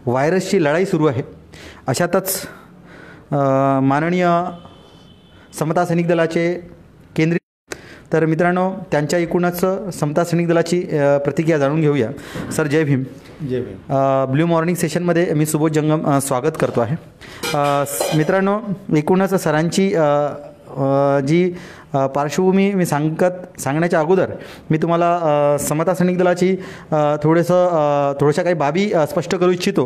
व्हायरसची लढाई सुरू आहे. अशातच माननीय समता सैनिक दलाचे केंद्रीय तर मित्रांनो त्यांच्या एकूणच समता सैनिक दलाची प्रतिक्रिया जाणून घेऊया. सर जय भीम. जय भीम. ब्ल्यू मॉर्निंग सेशनमध्ये मी सुबोध जंगम स्वागत करतो आहे. मित्रांनो एकूणच सरांची जी पार्श्वभूमी मी सांगण्याच्या अगोदर मी तुम्हाला समता सैनिक दलाची थोड्याशा काही बाबी स्पष्ट करू इच्छितो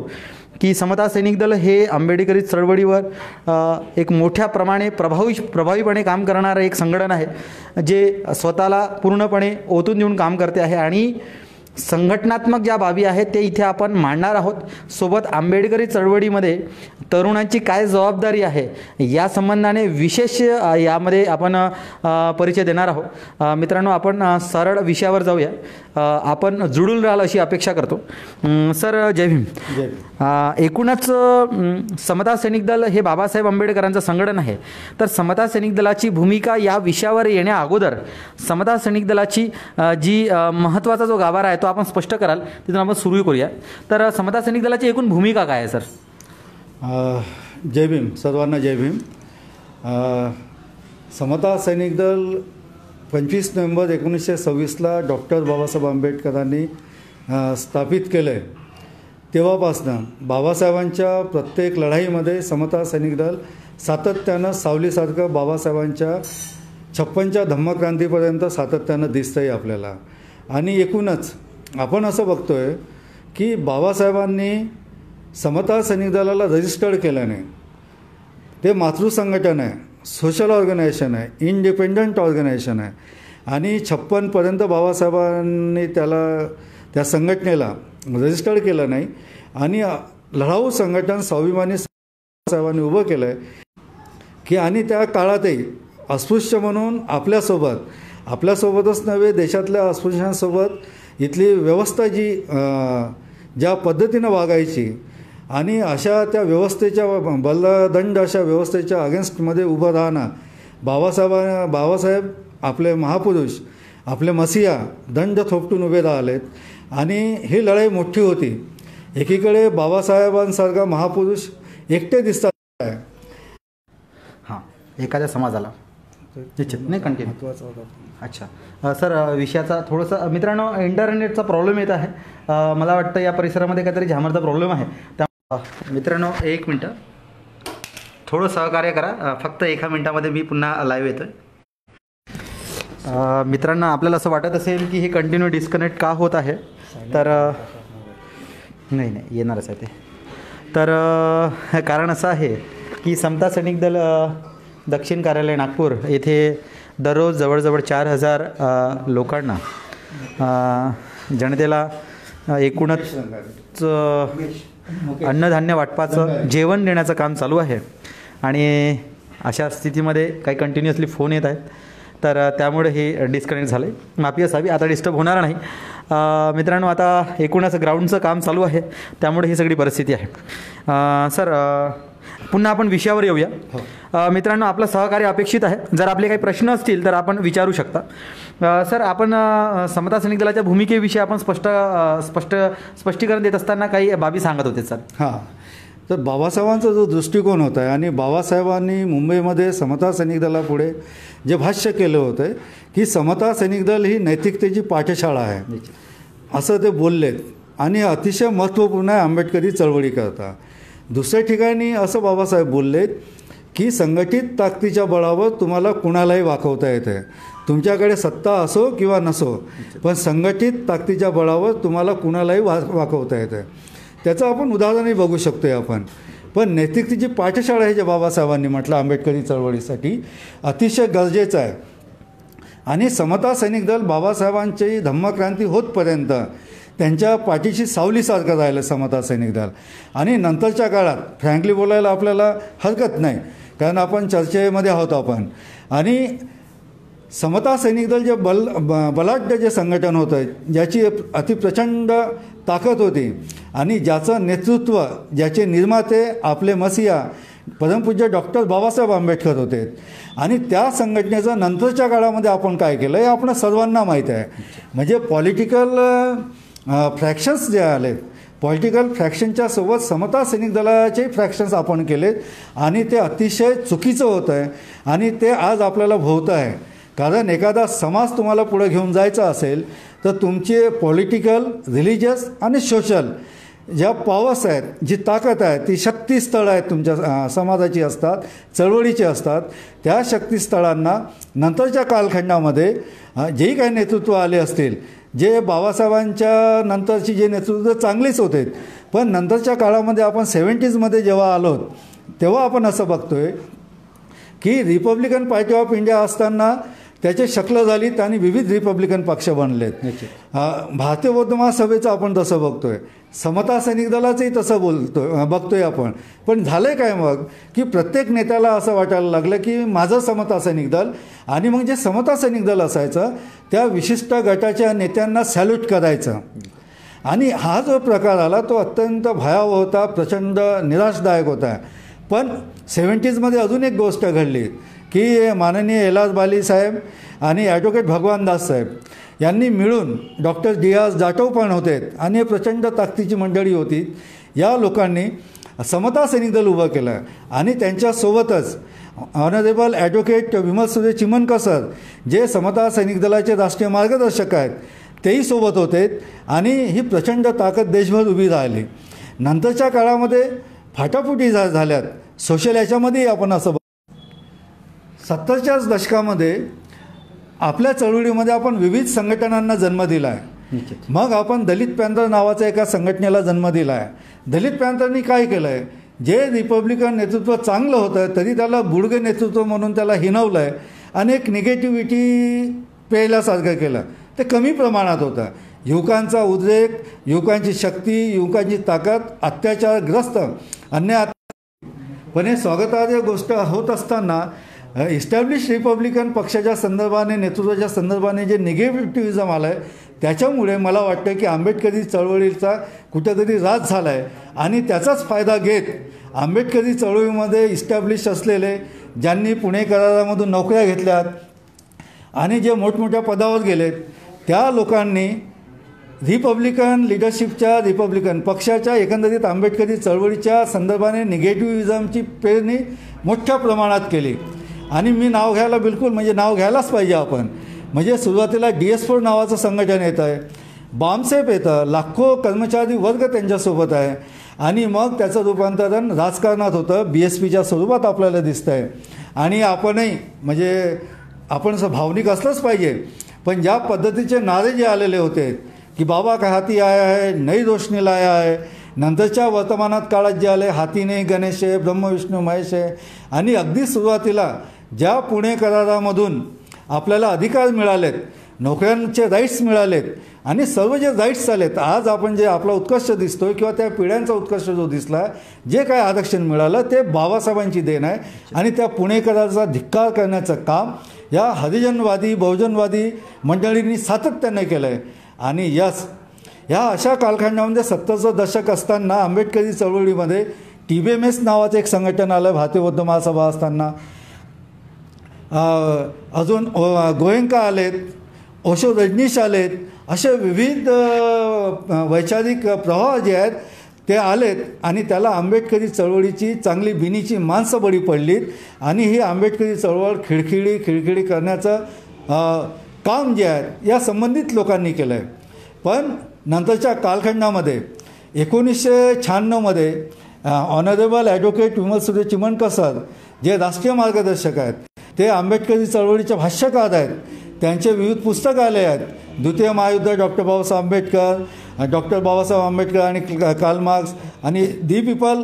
की समता सैनिक दल हे आंबेडकरी चळवळीवर एक मोठ्या प्रभावीपणे काम करणारं एक संघटन आहे जे स्वतःला पूर्णपणे ओतून देऊन काम करते आहे आणि संघटनात्मक ज्या बाबी आहेत ते इथे आपण मांडणार आहोत. सोबत आंबेडकरी चळवळीमध्ये तरुणांची काय जबाबदारी आहे या संबंधाने विशेष यामध्ये आपण परिचय देणार आहोत. मित्रांनो आपण सरळ विषयावर जाऊया. आपण जुळून राहाल अशी अपेक्षा करतो. सर जय भीम. एकूणच समता सैनिक दल हे बाबासाहेब आंबेडकरांचं संघटन आहे. तर समता सैनिक दलाची भूमिका या विषयावर येण्या अगोदर समता सैनिक दलाची जी महत्त्वाचा जो गाभारा आहे तो आपण स्पष्ट कराल तिथून आपण सुरू करूया. तर समता सैनिक दलाची एकूण भूमिका काय आहे सर? जय भीम. सर्वांना जय भीम. समता सैनिक दल 25 नोव्हेंबर 1926ला डॉक्टर बाबासाहेब आंबेडकरांनी स्थापित केलं आहे. तेव्हापासनं बाबासाहेबांच्या प्रत्येक लढाईमध्ये समता सैनिक दल सातत्यानं सावलीसारखं बाबासाहेबांच्या 56च्या धम्मक्रांतीपर्यंत सातत्यानं दिसतं आहे आपल्याला. आणि एकूणच आपण असं बघतो आहे की बाबासाहेबांनी समता सैनिक दलाला रजिस्टर्ड केलं नाही. ते मातृसंघटन आहे, सोशल ऑर्गनायझेशन आहे, इंडिपेंडंट ऑर्गनायझेशन आहे आणि 56पर्यंत बाबासाहेबांनी त्या संघटनेला रजिस्टर्ड केलं नाही आणि लढाऊ संघटन स्वाभिमानी साहेबांनी उभं केलं आहे की आणि त्या काळातही अस्पृश्य म्हणून आपल्यासोबतच नव्हे देशातल्या अस्पृश्यांसोबत इथली व्यवस्था ज्या पद्धतीनं वागायची आणि अशा त्या व्यवस्थेच्या बलदंड अशा व्यवस्थेच्या अगेन्स्टमध्ये उभं राहणं बाबासाहेब आपले महापुरुष आपले मसीहा दंड थोपटून उभे राहिलेत आणि ही लढाई मोठी होती. एकीकडे बाबासाहेबांसारखा महापुरुष एकटे दिसतात आहे. हां एखाद्या समाजाला नाही कंटिन्यू महत्त्वाचा होता. अच्छा सर विषयाचा थोडंसं मित्रांनो इंटरनेटचा प्रॉब्लेम येत आहे. मला वाटतं या परिसरामध्ये काहीतरी झामरचा प्रॉब्लेम आहे. त्या मित्रांनो एक मिनटं थोडं सहकार्य करा. फक्त 1 मिनिटामध्ये मी पुन्हा लाईव्ह येतो आहे. मित्रांनो आपल्याला असं वाटत असेल की हे कंटिन्यू डिस्कनेक्ट का होत आहे तर नाही येणारच आहे ते. तर कारण असं आहे की समता सैनिक दल दक्षिण कार्यालय नागपूर येथे दररोज जवळजवळ 4000 लोकांना जनतेला एकूणच अन्नधान्य वाटपाचं जेवण देण्याचं काम चालू आहे आणि अशा स्थितीमध्ये काही कंटिन्युअसली फोन येत आहेत. तर त्यामुळे हे डिस्कनेक्ट झालं आहे. माफी असावी. आता डिस्टर्ब होणार नाही. मित्रांनो आता एकूणच ग्राउंडचं काम चालू आहे त्यामुळे ही सगळी परिस्थिती आहे. सर पुन्हा आपण विषयावर येऊया. मित्रांनो आपलं सहकार्य अपेक्षित आहे. जर आपले काही प्रश्न असतील तर आपण विचारू शकता. सर आपण समता सैनिक दलाच्या भूमिकेविषयी आपण स्पष्टीकरण देत असताना काही बाबी सांगत होते सर. हां तर बाबासाहेबांचा जो दृष्टिकोन होता आहे आणि बाबासाहेबांनी मुंबईमध्ये समता सैनिक दलापुढे जे भाष्य केलं होतं की समता सैनिक दल ही नैतिकतेची पाठशाळा आहे असं ते बोललेत आणि अतिशय महत्त्वपूर्ण आहे आंबेडकरी चळवळीकरता. दुसऱ्या ठिकाणी असं बाबासाहेब बोललेत की संघटित ताकदीच्या बळावर तुम्हाला कुणालाही वाकवता येते. तुमच्याकडे सत्ता असो किंवा नसो पण संघटित ताकदीच्या बळावर तुम्हाला कुणालाही वाकवता येते. त्याचं आपण उदाहरणही बघू शकतो आहे आपण. पण नैतिकतेची पाठशाळा हे जे बाबासाहेबांनी म्हटलं आंबेडकरी चळवळीसाठी अतिशय गरजेचं आहे. आणि समता सैनिक दल बाबासाहेबांची धम्मक्रांती होतपर्यंत त्यांच्या पाठीशी सावलीसारखं राहिलं समता सैनिक दल. आणि नंतरच्या काळात फ्रँकली बोलायला आपल्याला हरकत नाही कारण आपण चर्चेमध्ये आहोत आपण. आणि समता सैनिक दल जे बलाढ्य जे संघटन होतं ज्याची अतिप्रचंड ताकद होती आणि ज्याचं नेतृत्व ज्याचे निर्माते आपले मसीहा परमपूज्य डॉक्टर बाबासाहेब आंबेडकर होते. आणि त्या संघटनेचं नंतरच्या काळामध्ये आपण काय केलं हे आपण सर्वांना माहीत आहे. म्हणजे पॉलिटिकल फ्रॅक्शन्स जे आले पॉलिटिकल फ्रॅक्शनच्या सोबत समता सैनिक दलाचे फ्रॅक्शन्स आपण केलेत आणि ते अतिशय चुकीचं होतं आहे आणि ते आज आपल्याला भोवतं आहे. कारण एखादा समाज तुम्हाला पुढे घेऊन जायचा असेल तर तुमचे पॉलिटिकल, रिलिजियस आणि सोशल ज्या पॉवर्स आहेत, जी ताकद आहे, ती शक्तीस्थळं आहेत तुमच्या समाजाची असतात, चळवळीची असतात. त्या शक्तीस्थळांना नंतरच्या कालखंडामध्ये जेही काही नेतृत्व आले असतील, जे बाबासाहेबांच्या नंतरची जे नेतृत्व चांगलीच होते, पण नंतरच्या काळामध्ये आपण 70s जेव्हा आलो तेव्हा आपण असं बघतोय की रिपब्लिकन पार्टी ऑफ इंडिया असताना त्याची शक्ल झालीत आणि विविध रिपब्लिकन पक्ष बनलेत. भारतीय बौद्ध महासभेचं आपण तसं बघतोय, समता सैनिक दलाचंही तसं बघतोय आपण. पण झालं काय मग की प्रत्येक नेत्याला असं वाटायला लागलं की माझं समता सैनिक दल, आणि मग जे समता सैनिक दल असायचं त्या विशिष्ट गटाच्या नेत्यांना सॅल्यूट करायचं. आणि हा जो प्रकार आला तो अत्यंत भयावह होता, प्रचंड निराशदायक होता. पण 70s अजून एक गोष्ट घडली की माननीय एलास बाली साहेब आणि ॲडव्होकेट भगवान दास साहेब यांनी मिळून, डॉक्टर डी.आर. जाटव पण होते आणि प्रचंड ताकदीची मंडळी होती, या लोकांनी समता सैनिक दल उभं केलं. आणि त्यांच्यासोबतच ऑनरेबल ॲडव्होकेट विमल सुरे चिमनकर सर, जे समता सैनिक दलाचे राष्ट्रीय मार्गदर्शक आहेत, तेही सोबत होते. आणि ही प्रचंड ताकद देशभर उभी राहिली. नंतरच्या काळामध्ये फाटाफुटी झाल्यात सोशल याच्यामध्येही आपण असं 70च्याच दशकामध्ये आपल्या चळवळीमध्ये आपण विविध संघटनांना जन्म दिला आहे. मग आपण दलित पॅंथर नावाच्या एका संघटनेला जन्म दिला आहे. दलित पॅंथरनी काय केलं आहे, जे रिपब्लिकन नेतृत्व चांगलं होतं तरी त्याला बुडगे नेतृत्व म्हणून त्याला हिनवलं आहे आणि एक निगेटिव्हिटी पेल्यासारखं केलं. ते कमी प्रमाणात होतं. युवकांचा उद्रेक, युवकांची शक्ती, युवकांची ताकद अत्याचारग्रस्त अन्याय. पण हे स्वागतार्ह गोष्ट होत असताना इस्टॅब्लिश रिपब्लिकन पक्षाच्या संदर्भाने, नेतृत्वाच्या संदर्भाने जे निगेटिव्हिझम आलं आहे, त्याच्यामुळे मला वाटतं की आंबेडकरी चळवळीचा कुठेतरी ऱ्हास झाला आहे. आणि त्याचाच फायदा घेत आंबेडकरी चळवळीमध्ये इस्टॅब्लिश असलेले, ज्यांनी पुणे करारामधून नोकऱ्या घेतल्यात आणि जे मोठमोठ्या पदावर गेलेत, त्या लोकांनी रिपब्लिकन लिडरशिपच्या, रिपब्लिकन पक्षाच्या, एकंदरीत आंबेडकरी चळवळीच्या संदर्भाने निगेटिव्हिझमची पेरणी मोठ्या प्रमाणात केली. आणि मी नाव घ्यायला बिलकुल, म्हणजे नाव घ्यायलाच पाहिजे आपण. म्हणजे सुरुवातीला DS4 नावाचं संघटन येतं आहे, बामसेप येतं, लाखो कर्मचारी वर्ग त्यांच्यासोबत आहे. आणि मग त्याचं रूपांतरण राजकारणात होतं, BSPच्या स्वरूपात आपल्याला दिसतं आहे. आणि आपणही, म्हणजे आपण असं भावनिक असलंच पाहिजे, पण ज्या पद्धतीचे नारे जे आलेले होते की बाबा का हाती आया है, नई रोशनी लाया है, नंतरच्या वर्तमानात काळात जे आले हाती नाही गणेश आहे, ब्रह्म विष्णू महेश आहे. आणि अगदी सुरुवातीला ज्या पुणे करारामधून आपल्याला अधिकार मिळालेत, नोकऱ्यांचे राईट्स मिळालेत आणि सर्व जे राईट्स आलेत, आज आपण जे आपला उत्कर्ष दिसतोय किंवा त्या पिढ्यांचा उत्कर्ष जो दिसला, जे काय आरक्षण मिळालं ते बाबासाहेबांची देण आहे. आणि त्या पुणे कराराचा धिक्कार करण्याचं काम या हरिजनवादी, बहुजनवादी मंडळींनी सातत्याने केलं आहे. आणि ह्या अशा कालखंडामध्ये 70चं दशक असताना आंबेडकरी चळवळीमध्ये TBMS नावाचं एक संघटन आलं, भारतीय बौद्ध महासभा असताना. अजून गोयंका आलेत, ओशो रजनीश आलेत, असे विविध वैचारिक प्रवाह जे आहेत ते आलेत. आणि त्याला आंबेडकरी चळवळीची चांगली बिनीची माणसं बळी पडलीत. आणि ही आंबेडकरी चळवळ खिळखिळी करण्याचं काम जे आहे या संबंधित लोकांनी केलं आहे. पण नंतरच्या कालखंडामध्ये 1996 ऑनरेबल ॲडव्होकेट विमल सुरे चिमनकर सर, जे राष्ट्रीय मार्गदर्शक आहेत, ते आंबेडकरी चळवळीचे भाष्यकार आहेत. त्यांचे विविध पुस्तकं आले आहेत. द्वितीय महायुद्ध, डॉक्टर बाबासाहेब आंबेडकर, डॉक्टर बाबासाहेब आंबेडकर आणि कार्ल मार्क्स. आणि दी पीपल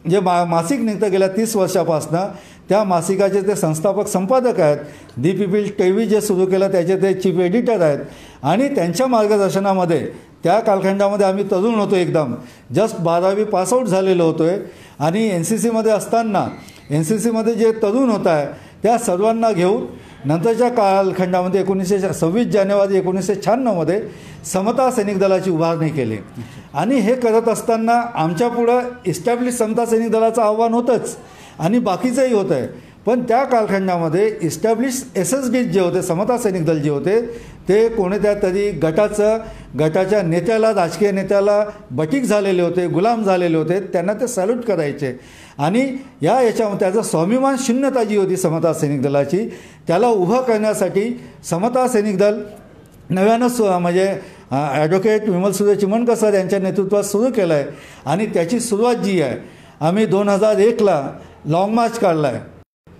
जे मासिक निघतं गेल्या 30 वर्षापासनं, त्या मासिकाचे ते संस्थापक संपादक आहेत. दी पीपल TV जे सुरू केलं त्याचे ते चीफ एडिटर आहेत. आणि त्यांच्या मार्गदर्शनामध्ये त्या कालखंडामध्ये आम्ही तरुण होतो, एकदम जस्ट 12वी पासआउट झालेलो होतो आहे. आणि NCCमध्ये असताना NCCमध्ये जे तरुण होत आहे त्या सर्वांना घेऊन नंतरच्या कालखंडामध्ये 26 जानेवारी 1996 समता सैनिक दलाची उभारणी केली. आणि हे करत असताना आमच्यापुढं इस्टॅब्लिश समता सैनिक दलाचं आव्हान होतंच आणि बाकीचंही होतं आहे. पण त्या कालखंडामध्ये इस्टॅब्लिश SSD जे होते, समता सैनिक दल जे होते, ते कोणत्या तरी गटाच्या नेत्याला, राजकीय नेत्याला बटीक झालेले होते, गुलाम झालेले होते. त्यांना ते सॅल्यूट करायचे. आणि याच्यामध्ये त्याचं स्वाभिमान शून्यता जी होती समता सैनिक दलाची, त्याला उभं करण्यासाठी समता सैनिक दल नव्यानं म्हणजे ॲडव्होकेट विमलसुधे चिमणकर सर यांच्या नेतृत्वात सुरू केलं आहे. आणि त्याची सुरुवात जी आहे, आम्ही 2001ला लाँग मार्च काढला आहे.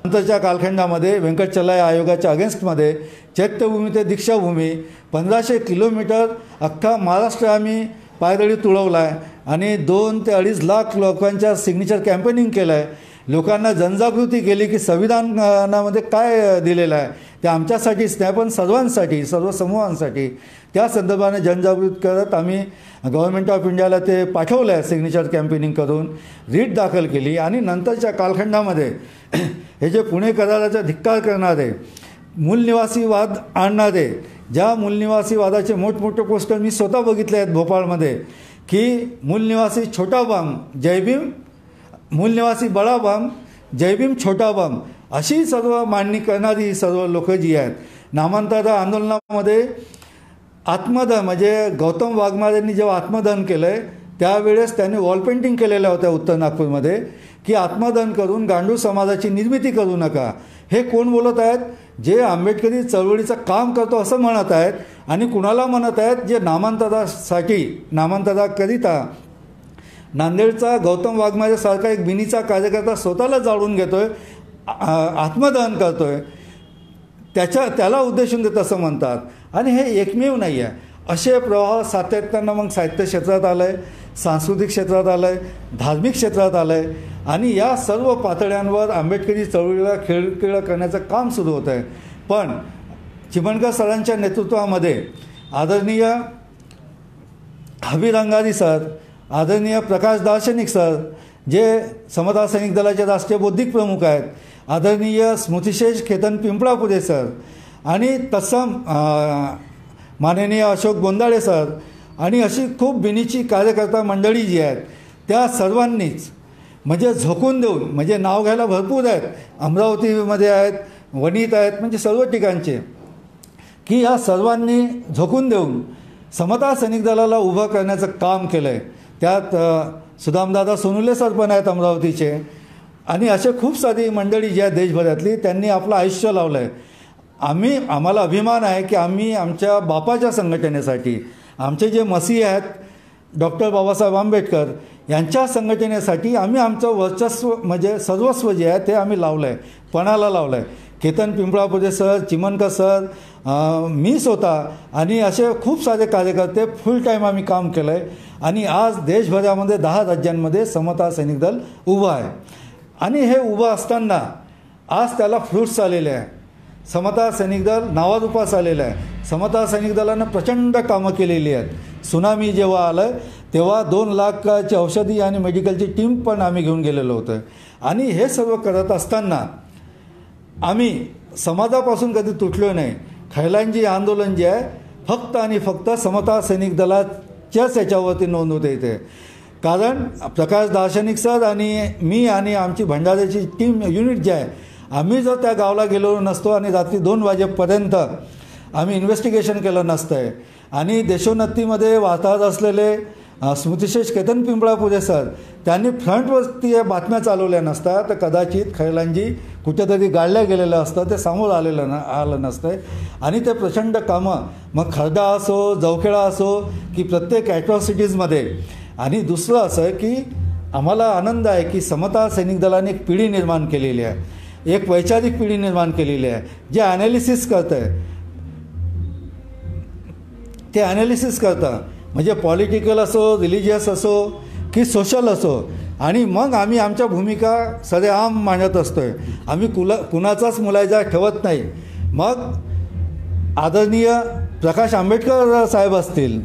नंतरच्या कालखंडामध्ये व्यंकटचलय आयोगाच्या अगेन्स्टमध्ये चैत्यभूमी ते दीक्षाभूमी 1500 किलोमीटर अख्खा महाराष्ट्र आम्ही पायदळी तुळवला आहे. आणि 2 ते 2.5 लाख लोकांच्या सिग्नेचर कॅम्पेनिंग केलं आहे. लोकांना जनजागृती केली की संविधानामध्ये काय दिलेलं आहे ते आमच्यासाठीच नाही पण सर्वांसाठी, सर्व समूहांसाठी. त्या संदर्भाने जनजागृती करत आम्ही गव्हर्नमेंट ऑफ इंडियाला ते पाठवलं आहे. सिग्नेचर कॅम्पेनिंग करून रीट दाखल केली. आणि नंतरच्या कालखंडामध्ये हे जे पुणे कराराचा धिक्कार करणारे, मूलनिवासीवाद आणणारे, ज्या मूलनिवासीवादाचे मोठमोठे पोस्टर मी स्वतः बघितले आहेत भोपाळमध्ये, की मूलनिवासी छोटा बम जय भीम, मूलनिवासी बडा बम जय भीम छोटा बम, अशी सर्व मांडणी करणारी सर्व लोक जी आहेत. नामांतर आंदोलनामध्ये आत्मदहन म्हणजे गौतम वाघमारेंनी जेव्हा आत्मदहन केलं आहे त्यावेळेस त्यांनी वॉल पेंटिंग केलेल्या होत्या उत्तर नागपूरमध्ये, की आत्मदहन करून गांडूळ समाजाची निर्मिती करू नका. हे कोण बोलत आहेत? जे आंबेडकरी चळवळीचं काम करतो असं म्हणत आहेत. आणि कुणाला म्हणत आहेत? जे नामांतराकरिता नांदेडचा गौतम वाघमारेसारखा एक बिनीचा कार्यकर्ता स्वतःला जाळून घेतोय, आत्मदहन करतोय, त्याला उद्देशून ते तसं म्हणतात. आणि हे एकमेव नाही आहे. असे प्रवाह सातत्यानं मग साहित्य क्षेत्रात आलं आहे, सांस्कृतिक क्षेत्रात आलं आहे, धार्मिक क्षेत्रात आलं आहे. आणि या सर्व पातळ्यांवर आंबेडकरी चळवळीला खेळखेळ करण्याचं काम सुरू होतं आहे. पण चिमणकर सरांच्या नेतृत्वामध्ये आदरणीय हबीर अंगारी सर, आदरणीय प्रकाश दार्शनिक सर जे समता सैनिक दलाचे राष्ट्रीय बौद्धिक प्रमुख आहेत, आदरणीय स्मृतिशेष केतन पिंपळापुरे सर आणि तत्सम माननीय अशोक गोंदाळे सर आणि अशी खूप बिनीची कार्यकर्ता मंडळी जी आहेत त्या सर्वांनीच म्हणजे झोकून देऊन, म्हणजे नाव घ्यायला भरपूर आहेत, अमरावतीमध्ये आहेत, वणीत आहेत, म्हणजे सर्व ठिकाणचे, की या सर्वांनी झोकून देऊन समता सैनिक दलाला उभं करण्याचं काम केलं आहे. त्यात सुदामदादा सोनुले सर पण आहेत अमरावतीचे. आणि असे खूप सारी मंडळी जी आहेत देशभरातली, त्यांनी आपलं आयुष्य लावलं आहे. आम्हाला अभिमान आहे की आम्ही आमच्या बापाच्या संघटनेसाठी, आमचे जे मसीह आहेत डॉक्टर बाबासाहेब आंबेडकर यांच्या संघटनेसाठी आम्ही आमचं वर्चस्व म्हणजे सर्वस्व जे आहे ते आम्ही लावलं आहे, पणाला लावलं आहे. केतन पिंपळापुरे सर, चिमणकर सर, मी स्वतः आणि असे खूप सारे कार्यकर्ते फुल टाईम आम्ही काम केलं आहे. आणि आज देशभरामध्ये 10 राज्यांमध्ये समता सैनिक दल उभं आहे. आणि हे उभं असताना आज त्याला फ्रुट्स आलेले आहे. समता सैनिक दल नावारूपास आलेलं आहे. समता सैनिक दलानं प्रचंड कामं केलेली आहेत. सुनामी जेव्हा आलं तेव्हा 2 लाखाची औषधी आणि मेडिकलची टीम पण आम्ही घेऊन गेलेलो होतो. आणि हे सर्व करत असताना आम्ही समाजापासून कधी तुटलो नाही. खैलांजी आंदोलन जे आहे फक्त आणि फक्त समता सैनिक दलाच्याच याच्यावरती नोंद होते इथे. कारण प्रकाश दार्शनिक सर आणि मी आणि आमची भंडाऱ्याची टीम युनिट जे आहे, आम्ही जर त्या गावाला गेलो नसतो आणि रात्री 2 वाजेपर्यंत आम्ही इन्व्हेस्टिगेशन केलं नसतं आहे आणि देशोन्नतीमध्ये वार्ताहर असलेले स्मृतिशेष केतन पिंपळापुरे सर त्यांनी फ्रंटवरती या बातम्या चालवल्या नसतात तर कदाचित खैलांजी कुठेतरी गाडल्या गेलेलं असतं, ते समोर आलं नसतं. आणि ते प्रचंड कामं मग खर्दा असो, जवखेडा असो की प्रत्येक ॲट्रॉसिटीजमध्ये. आणि दुसरं असं की आम्हाला आनंद आहे की समता सैनिक दलाने एक पिढी निर्माण केलेली आहे, एक वैचारिक पिढी निर्माण केलेली आहे जे ॲनालिसिस करतं आहे. ते ॲनालिसिस करतं म्हणजे पॉलिटिकल असो, रिलिजियस असो की सोशल असो. आणि मग आम्ही आमच्या भूमिका सरेआम मांडत असतो आहे. आम्ही कुणाचाच मुलायजा ठेवत नाही. मग आदरणीय प्रकाश आंबेडकर साहेब असतील,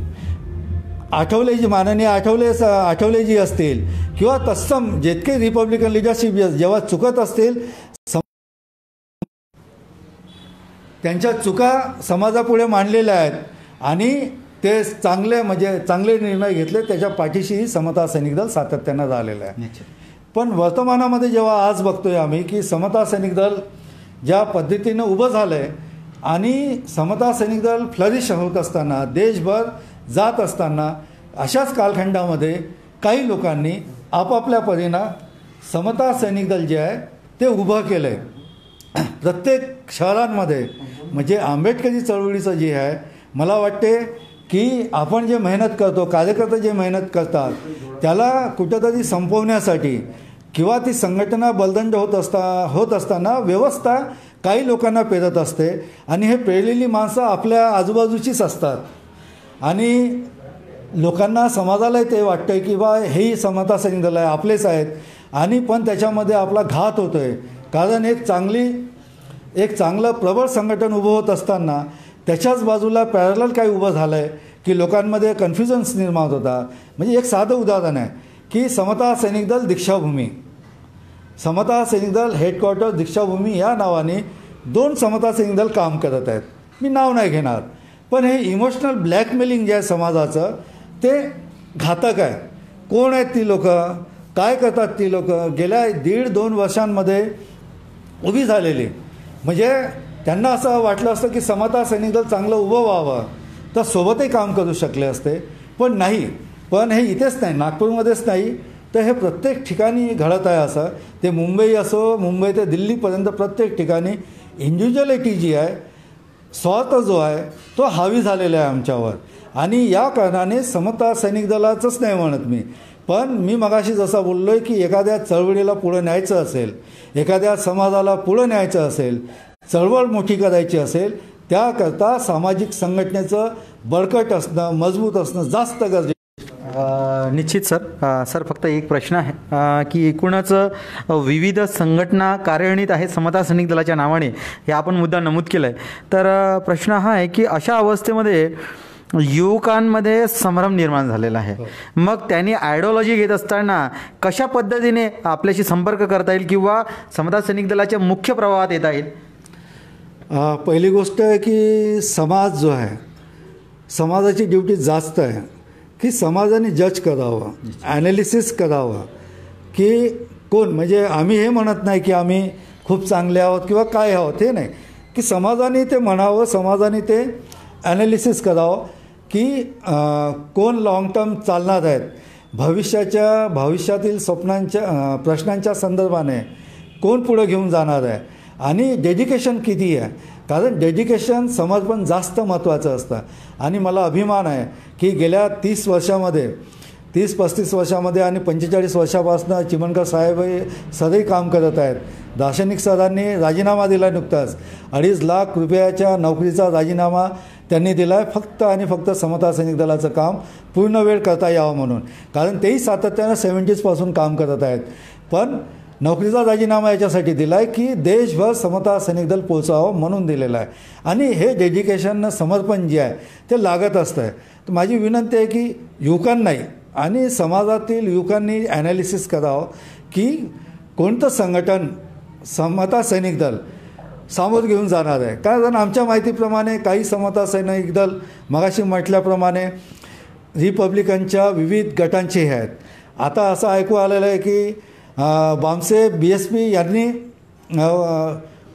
आठवलेजी माननीय आठवलेजी असतील किंवा तत्सम जितके रिपब्लिकन लिडरशिप जेव्हा चुकत असतील, त्यांच्या चुका समाजापुढे मांडलेल्या आहेत आणि ते चांगले निर्णय घेतले, त्याच्या पाठीशीही समता सैनिक दल सातत्यानं राहिलेलं आहे. पण वर्तमानामध्ये जेव्हा आज बघतोय आम्ही की समता सैनिक दल ज्या पद्धतीनं उभं झालं आहे आणि समता सैनिक दल फ्लरिश होत असताना, देशभर जात असताना, अशाच कालखंडामध्ये काही लोकांनी आपापल्या परीनं समता सैनिक दल जे आहे ते उभं केलं आहे प्रत्येक शहरांमध्ये. म्हणजे आंबेडकरी चळवळीचं जे आहे, मला वाटते की आपण जे मेहनत करतो, कार्यकर्ते जे मेहनत करतात, त्याला कुठंतरी संपवण्यासाठी किंवा ती संघटना बलदंड होत असताना व्यवस्था काही लोकांना पेरत असते आणि हे पेरलेली माणसं आपल्या आजूबाजूचीच असतात आणि लोकांना, समाजालाही ते वाटतं की बा हेही समता सैनिक दल आहे, आपलेच आहेत. आणि पण त्याच्यामध्ये आपला घात होतो आहे. कारण एक चांगलं प्रबळ संघटन उभं होत असताना त्याच्याच बाजूला पॅरलल काही उभं झालं आहे की लोकांमध्ये कन्फ्युजन्स निर्माण होता. म्हणजे एक साधं उदाहरण आहे की समता सैनिक दल दीक्षाभूमी, समता सैनिक दल हेडक्वार्टर दीक्षाभूमी या नावाने 2 समता सैनिक दल काम करत आहेत. मी नाव नाही घेणार, पण हे इमोशनल ब्लॅकमेलिंग जे आहे समाजाचं, ते घातक आहे. कोण आहेत ती लोकं, काय करतात ती लोकं, गेल्या 1.5-2 वर्षांमध्ये उभी झालेली. म्हणजे त्यांना असं वाटलं असतं की समता सैनिक दल चांगलं उभं व्हावं तर सोबतही काम करू शकले असते, पण नाही. पण हे इथेच नाही, नागपूरमध्येच नाही, तर हे प्रत्येक ठिकाणी घडत आहे. असं ते मुंबई असो, मुंबई ते दिल्लीपर्यंत प्रत्येक ठिकाणी इंडिव्हिज्युअलिटी जी आहे, स्वार्थ जो आहे तो हावी झालेला आहे आमच्यावर. आणि या कारणाने समता सैनिक दलाचंच नाही म्हणत मी, पण मी मगाशी जसं बोललो आहे की एखाद्या चळवळीला पुढं न्यायचं असेल, एखाद्या समाजाला पुढं न्यायचं असेल, चळवळ मोठी करायची असेल, त्याकरता सामाजिक संघटनेचं बळकट असणं, मजबूत असणं जास्त गरजेचं. निश्चित सर फक्त एक प्रश्न आहे की एकूणच विविध संघटना कार्यान्वित आहेत समता सैनिक दलाच्या नावाने, हे आपण मुद्दा नमूद केला आहे. तर प्रश्न हा आहे की अशा अवस्थेमध्ये युवकांमध्ये संभ्रम निर्माण झालेला आहे. मग त्यांनी आयडिओलॉजी घेत असताना कशा पद्धतीने आपल्याशी संपर्क करता येईल किंवा समता सैनिक दलाच्या मुख्य प्रवाहात येता येईल? पहिली गोष्ट आहे की समाज जो आहे, समाजाची ड्युटी जास्त आहे की समाजाने जज करावं, ॲनालिसिस करावं की कोण, म्हणजे आम्ही हे म्हणत नाही की आम्ही खूप चांगले आहोत किंवा काय आहोत, हे नाही, की समाजाने ते म्हणावं, समाजाने ते ॲनालिसिस करावं की कोण लाँग टर्म चालणार आहेत, भविष्यातील स्वप्नांच्या प्रश्नांच्या संदर्भाने कोण पुढं घेऊन जाणार आहे आणि डेडिकेशन किती आहे. कारण डेडिकेशन, समर्पण जास्त महत्त्वाचं असतं. आणि मला अभिमान आहे की गेल्या 30 वर्षामध्ये, 30-35 वर्षामध्ये आणि 45 वर्षापासून चिमणकर साहेब सदैव काम करत आहेत. दार्शनिक सरांनी राजीनामा दिला नुकताच, 2.5 लाख रुपयाच्या नोकरीचा राजीनामा त्यांनी दिला आहे, फक्त आणि फक्त समता सैनिक दलाचं काम पूर्ण वेळ करता यावं म्हणून. कारण तेही सातत्यानं 70s पासून काम करत आहेत. पण नोकरीचा राजीनामा याच्यासाठी दिला आहे की देशभर समता सैनिक दल पोचावं म्हणून दिलेला आहे. आणि हे डेडिकेशन, समर्पण जे आहे ते लागत असतं आहे. तर माझी विनंती आहे की युवकांनाही आणि समाजातील युवकांनी ॲनालिसिस करावं की कोणतं संघटन समता सैनिक दल सामोर घेऊन जाणार आहे. कारण आमच्या माहितीप्रमाणे काही समता सैनिक दल मगाशी म्हटल्याप्रमाणे रिपब्लिकनच्या विविध गटांचे आहेत. आता असं ऐकू आलेलं आहे की बामसे BSP यांनी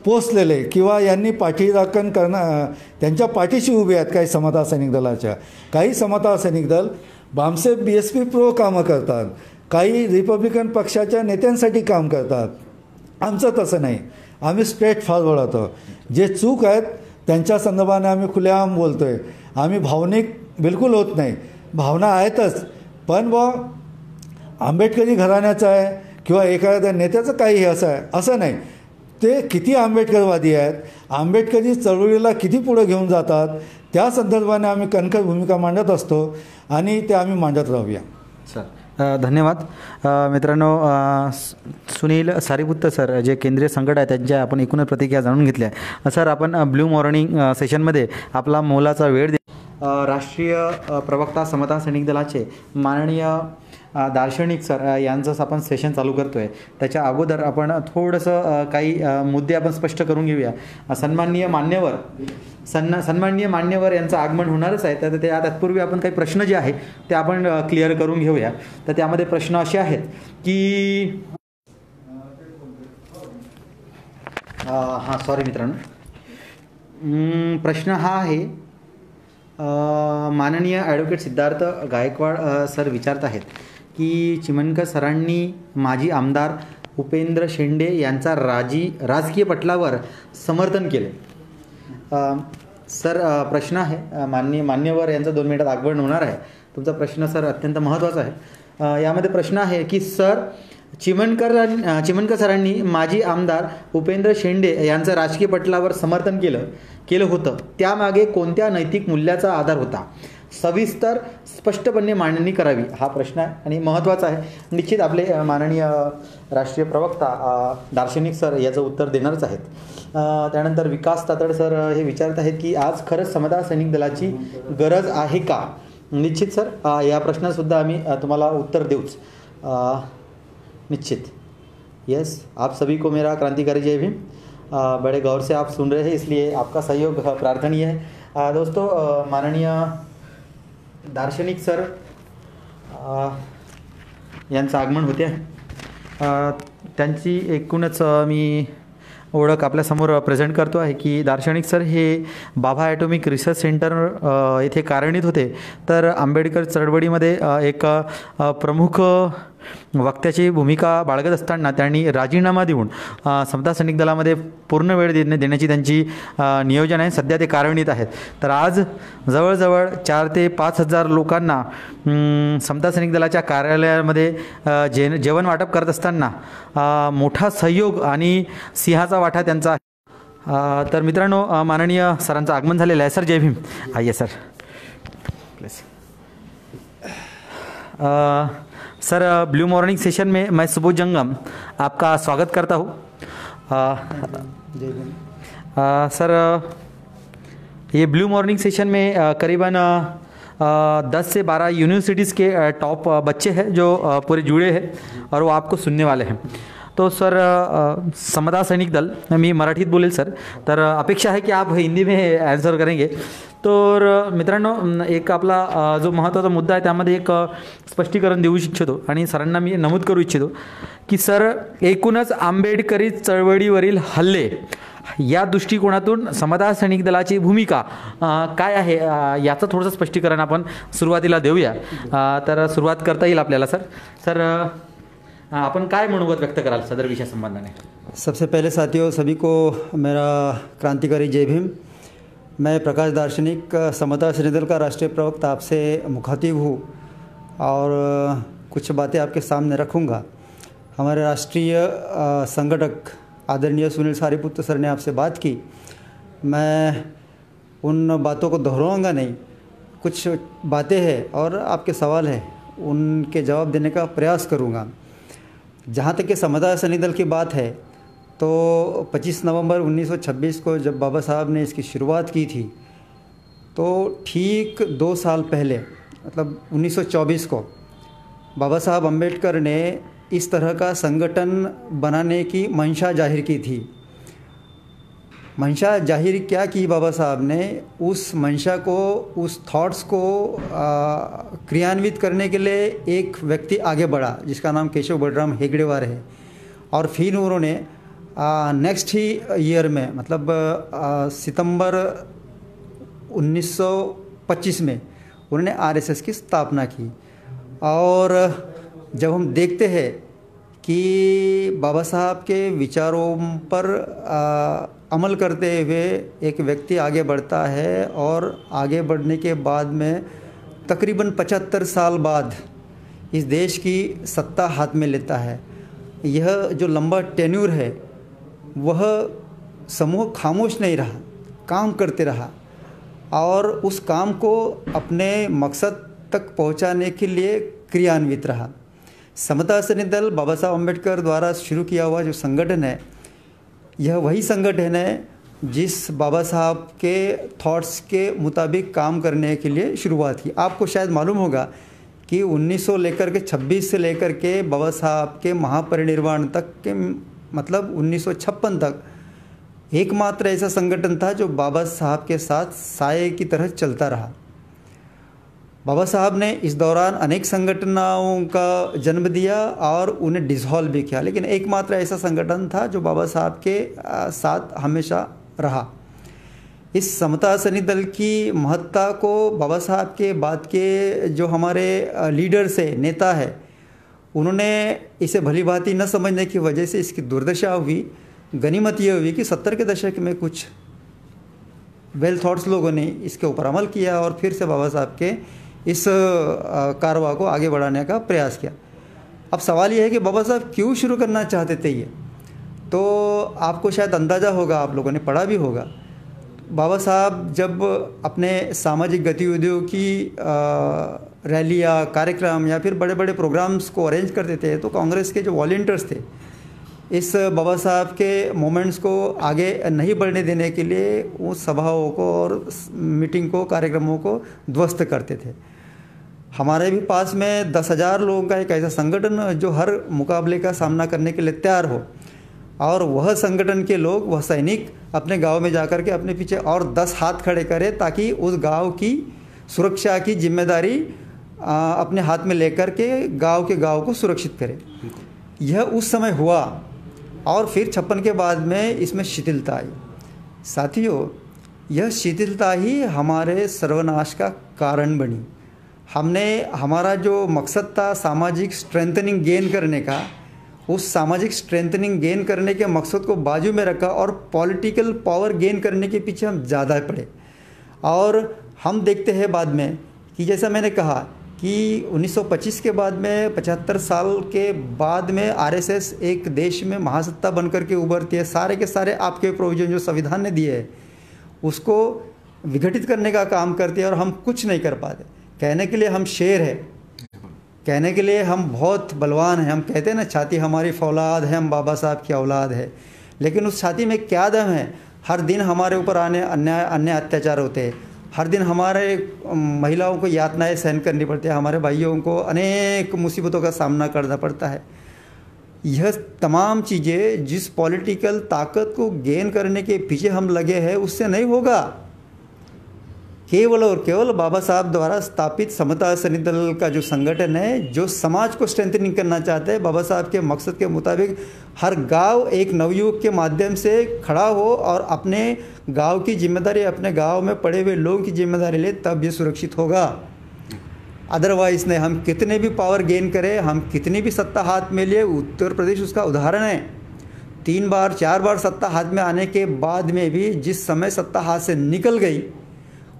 पोचलेले किंवा यांनी पाठीराखण करणं, त्यांच्या पाठीशी उभे आहेत काही समता सैनिक दलाच्या. काही समता सैनिक दल बामसे BSP प्रो कामं करतात, काही रिपब्लिकन पक्षाच्या नेत्यांसाठी काम करतात. आमचं तसं नाही, आम्ही स्ट्रेट फॉरवर्ड होतो. जे चूक आहेत त्यांच्या संदर्भाने आम्ही खुलेआम बोलतो आहे. आम्ही भावनिक बिलकुल होत नाही, भावना आहेतच, पण आंबेडकरी घराण्याचं आहे किंवा एखाद्या नेत्याचं काही असं आहे असं नाही. ते किती आंबेडकरवादी आहेत, आंबेडकरी चळवळीला किती पुढे घेऊन जातात, त्या संदर्भाने आम्ही कणखर भूमिका मांडत असतो आणि ते आम्ही मांडत राहूया. सर धन्यवाद. मित्रांनो, सुनील सारीपुत्त सर जे केंद्रीय संघटक आहेत त्यांच्या आपण एकूणच प्रतिक्रिया जाणून घेतल्या. सर, आपण ब्लू मॉर्निंग सेशनमध्ये आपला मोलाचा वेळ राष्ट्रीय प्रवक्ता समता सैनिक दलाचे माननीय दार्शनिक सर यांचंच आपण सेशन चालू करतो आहे. त्याच्या अगोदर आपण थोडंसं काही मुद्दे आपण स्पष्ट करून घेऊया. सन्माननीय मान्यवर यांचं आगमन होणारच आहे, तर तत्पूर्वी आपण काही प्रश्न जे आहे ते आपण क्लिअर करून घेऊया. तर त्यामध्ये प्रश्न असे आहेत की हां सॉरी मित्रांनो, प्रश्न हा आहे, माननीय ॲडव्होकेट सिद्धार्थ गायकवाड सर विचारत आहेत की चिमनकर सरांनी माजी आमदार उपेंद्र शेंडे यांचा राजकीय पटलावर समर्थन केले. सर प्रश्न आहे, मान्यवर यांचा 2 मिनिटात आगमन होणार आहे. तुमचा प्रश्न सर अत्यंत महत्त्वाचा आहे. यामध्ये प्रश्न आहे की सर, चिमनकर सरांनी माजी आमदार उपेंद्र शेंडे यांचं राजकीय पटलावर समर्थन केलं होतं, त्यामागे कोणत्या नैतिक मूल्याचा आधार होता? सविस्तर स्पष्टपणे मांडणी करावी, हा प्रश्न आहे आणि महत्त्वाचा आहे. निश्चित आपले माननीय राष्ट्रीय प्रवक्ता दार्शनिक सर याचं उत्तर देणारच आहेत. त्यानंतर विकास तातड सर हे विचारत आहेत की आज खरंच समता सैनिक दलाची गरज आहे का? निश्चित सर, या प्रश्नासुद्धा आम्ही तुम्हाला उत्तर देऊच. निश्चित. यस, आप सभी को मेरा क्रांतिकारी जय भीम. बड़े गौर से आप सुन रहे हैं, इसलिए आपका सहयोग प्रार्थनीय है. दोस्तों, माननीय दार्शनिक सर यांचं आगमन होते आहे. त्यांची एकूणच मी ओळख आपल्यासमोर प्रेझेंट करतो आहे की दार्शनिक सर हे बाभा ॲटॉमिक रिसर्च सेंटर येथे कार्यान्वित होते. तर आंबेडकर चळवळीमध्ये एक प्रमुख वक्त्याची भूमिका बाळगत असताना त्यांनी राजीनामा देऊन समता सैनिक दलामध्ये पूर्ण वेळ देण्याची त्यांची नियोजन आहे. सध्या ते कार्यान्वित आहेत. तर आज जवळजवळ 4,000 ते 5,000 लोकांना समता सैनिक दलाच्या कार्यालयामध्ये जेवण वाटप करत असताना मोठा सहयोग आणि सिंहाचा वाटा त्यांचा आहे. तर मित्रांनो, माननीय सरांचं आगमन झालेलं आहे. सर जय भीम. आइए sir please. Sir, blue morning session में मैं सुबोध जंगम आपका स्वागत करता हूँ. जय भीम. सर, ये ब्लू मॉर्निंग सेशन में करीबन 10 से 12 यूनिवर्सिटीज़ के टॉप बच्चे हैं जो पूरे जुड़े हैं और वो आपको सुनने वाले हैं. तो सर, समता सैनिक दल, मी मराठीत बोलेल सर, तर अपेक्षा आहे की आप हिंदी में आन्सर करेंगे. तर मित्रांनो, एक आपला जो महत्त्वाचा मुद्दा आहे त्यामध्ये एक स्पष्टीकरण देऊ इच्छितो आणि सरांना मी नमूद करू इच्छितो की सर, एकूणच आंबेडकरी चळवळीवरील हल्ले या दृष्टिकोनातून समता सैनिक दलाची भूमिका काय आहे याचं थोडंसं स्पष्टीकरण आपण सुरुवातीला देऊया. तर सुरुवात करता येईल आपल्याला. सर, अपन काय मनोगत व्यक्त कराल सदर विषय संबंधाने? सबसे पहले साथियों, सभी को मेरा क्रांतिकारी जय भीम. मैं प्रकाश दार्शनिक, समता सैनिक दल का राष्ट्रीय प्रवक्ता आपसे मुखातिब हूँ और कुछ बातें आपके सामने रखूँगा. हमारे राष्ट्रीय संगठक आदरणीय सुनील सारीपुत्र सर ने आपसे बात की. मैं उन बातों को दोहराऊँगा नहीं. कुछ बातें हैं और आपके सवाल हैं, उनके जवाब देने का प्रयास करूँगा. जहाँ तक कि समता सैनिक दल की बात है तो 25 नवंबर 1926 को जब बाबा साहब ने इसकी शुरुआत की थी, तो ठीक 2 साल पहले, मतलब 1924 को बाबा साहब अम्बेडकर ने इस तरह का संगठन बनाने की मंशा जाहिर की थी. मंशा जाहिर क्या की बाबा साहब ने? उस मंशा को, उस थॉट्स को क्रियान्वित करने के लिए एक व्यक्ति आगे बढ़ा जिसका नाम केशव बलराम हेगड़ेवार है. और फिर उन्होंने नेक्स्ट ही ईयर में, मतलब सितंबर 1925 में उन्होंने आरएसएस की स्थापना की. और जब हम देखते हैं कि बाबा साहब के विचारों पर अमल करते हुए एक व्यक्ति आगे बढ़ता है और आगे बढ़ने के बाद में तकरीबन 75 साल बाद इस देश की सत्ता हाथ में लेता है, यह जो लंबा टेन्यूर है वह समूह खामोश नहीं रहा, काम करते रहा और उस काम को अपने मकसद तक पहुंचाने के लिए क्रियान्वित रहा. समता सैनिक दल बाबा साहब अम्बेडकर द्वारा शुरू किया हुआ जो संगठन है, यह वही संगठन है जिस बाबा साहब के थॉट्स के मुताबिक काम करने के लिए शुरुआत की. आपको शायद मालूम होगा कि 1900 लेकर के 26 से लेकर के बाबा साहब के महापरिनिर्वाण तक के, मतलब 1956 तक एकमात्र ऐसा संगठन था जो बाबा साहब के साथ साये की तरह चलता रहा. बाबा साहब ने इस दौरान अनेक संगठनों का जन्म दिया और उन्हें डिसॉल्व भी किया, लेकिन एकमात्र ऐसा संगठन था जो बाबा साहब के साथ हमेशा रहा। इस समता सैनिक दल की महत्ता को बाबा साहब के बाद के जो हमारे लीडर्स है, नेता है, उन्होंने इसे भली भांति न समझने की वजह से इसकी दुर्दशा हुई। गनीमत ये हुई कि 70 के दशक में कुछ वेल थॉट्स लोगों ने इसके ऊपर अमल किया और फिर से बाबा साहब के इस कारवा को आगे बढ़ाने का प्रयास किया। अब सवाल यह है कि बाबा साहब क्यों शुरू करना चाहते थे ये, तो आपको शायद अंदाज़ा होगा, आप लोगों ने पढ़ा भी होगा। बाबा साहब जब अपने सामाजिक गतिविधियों की रैलियाँ, कार्यक्रम या फिर बड़े बड़े प्रोग्राम्स को अरेंज करते थे, तो कांग्रेस के जो वॉलंटियर्स थे इस बाबा साहब के मोमेंट्स को आगे नहीं बढ़ने देने के लिए उस सभाओं को और मीटिंग को, कार्यक्रमों को ध्वस्त करते थे। हमारे भी पास में 10,000 लोगों का एक ऐसा संगठन जो हर मुकाबले का सामना करने के लिए तैयार हो, और वह संगठन के लोग, वह सैनिक अपने गांव में जाकर के अपने पीछे और 10 हाथ खड़े करें ताकि उस गांव की सुरक्षा की जिम्मेदारी अपने हाथ में लेकर के गांव को सुरक्षित करें। यह उस समय हुआ और फिर 56 के बाद में इसमें शिथिलता आई। साथियों, यह शिथिलता ही हमारे सर्वनाश का कारण बनी। हमारा जो मकसद था सामाजिक स्ट्रेंथनिंग गेन करने का, उस सामाजिक स्ट्रेंथनिंग गेन करने के मकसद को बाजू में रखा और पॉलिटिकल पावर गेन करने के पीछे हम ज़्यादा पड़े। और हम देखते हैं बाद में कि जैसा मैंने कहा कि 1925 के बाद में 75 साल के बाद में आरएसएस एक देश में महासत्ता बनकर के उभरती है। सारे के सारे आपके प्रोविजन जो संविधान ने दिए है उसको विघटित करने का काम करती है और हम कुछ नहीं कर पाते। कहने के लिए हम शेर है, कहने के लिए हम बहुत बलवान हैं, हम कहते हैं ना छाती हमारी फौलाद है, हम बाबा साहब की औलाद है, लेकिन उस छाती में क्या दम है? हर दिन हमारे ऊपर अन्य अत्याचार होते हैं, हर दिन हमारे महिलाओं को यातनाएं सहन करनी पड़ती है, हमारे भाइयों को अनेक मुसीबतों का सामना करना पड़ता है। यह तमाम चीज़ें जिस पॉलिटिकल ताकत को गेन करने के पीछे हम लगे हैं उससे नहीं होगा। केवल और केवल बाबा साहब द्वारा स्थापित समता सैनिक दल का जो संगठन है, जो समाज को स्ट्रेंथनिंग करना चाहते हैं, बाबा साहब के मकसद के मुताबिक हर गांव एक नवयुवक के माध्यम से खड़ा हो और अपने गांव की जिम्मेदारी, अपने गांव में पड़े हुए लोगों की जिम्मेदारी ले, तब ये सुरक्षित होगा। अदरवाइज नहीं, हम कितने भी पावर गेन करें, हम कितनी भी सत्ता हाथ में लिए, उत्तर प्रदेश उसका उदाहरण है। 3 बार 4 बार सत्ता हाथ में आने के बाद में भी जिस समय सत्ता हाथ से निकल गई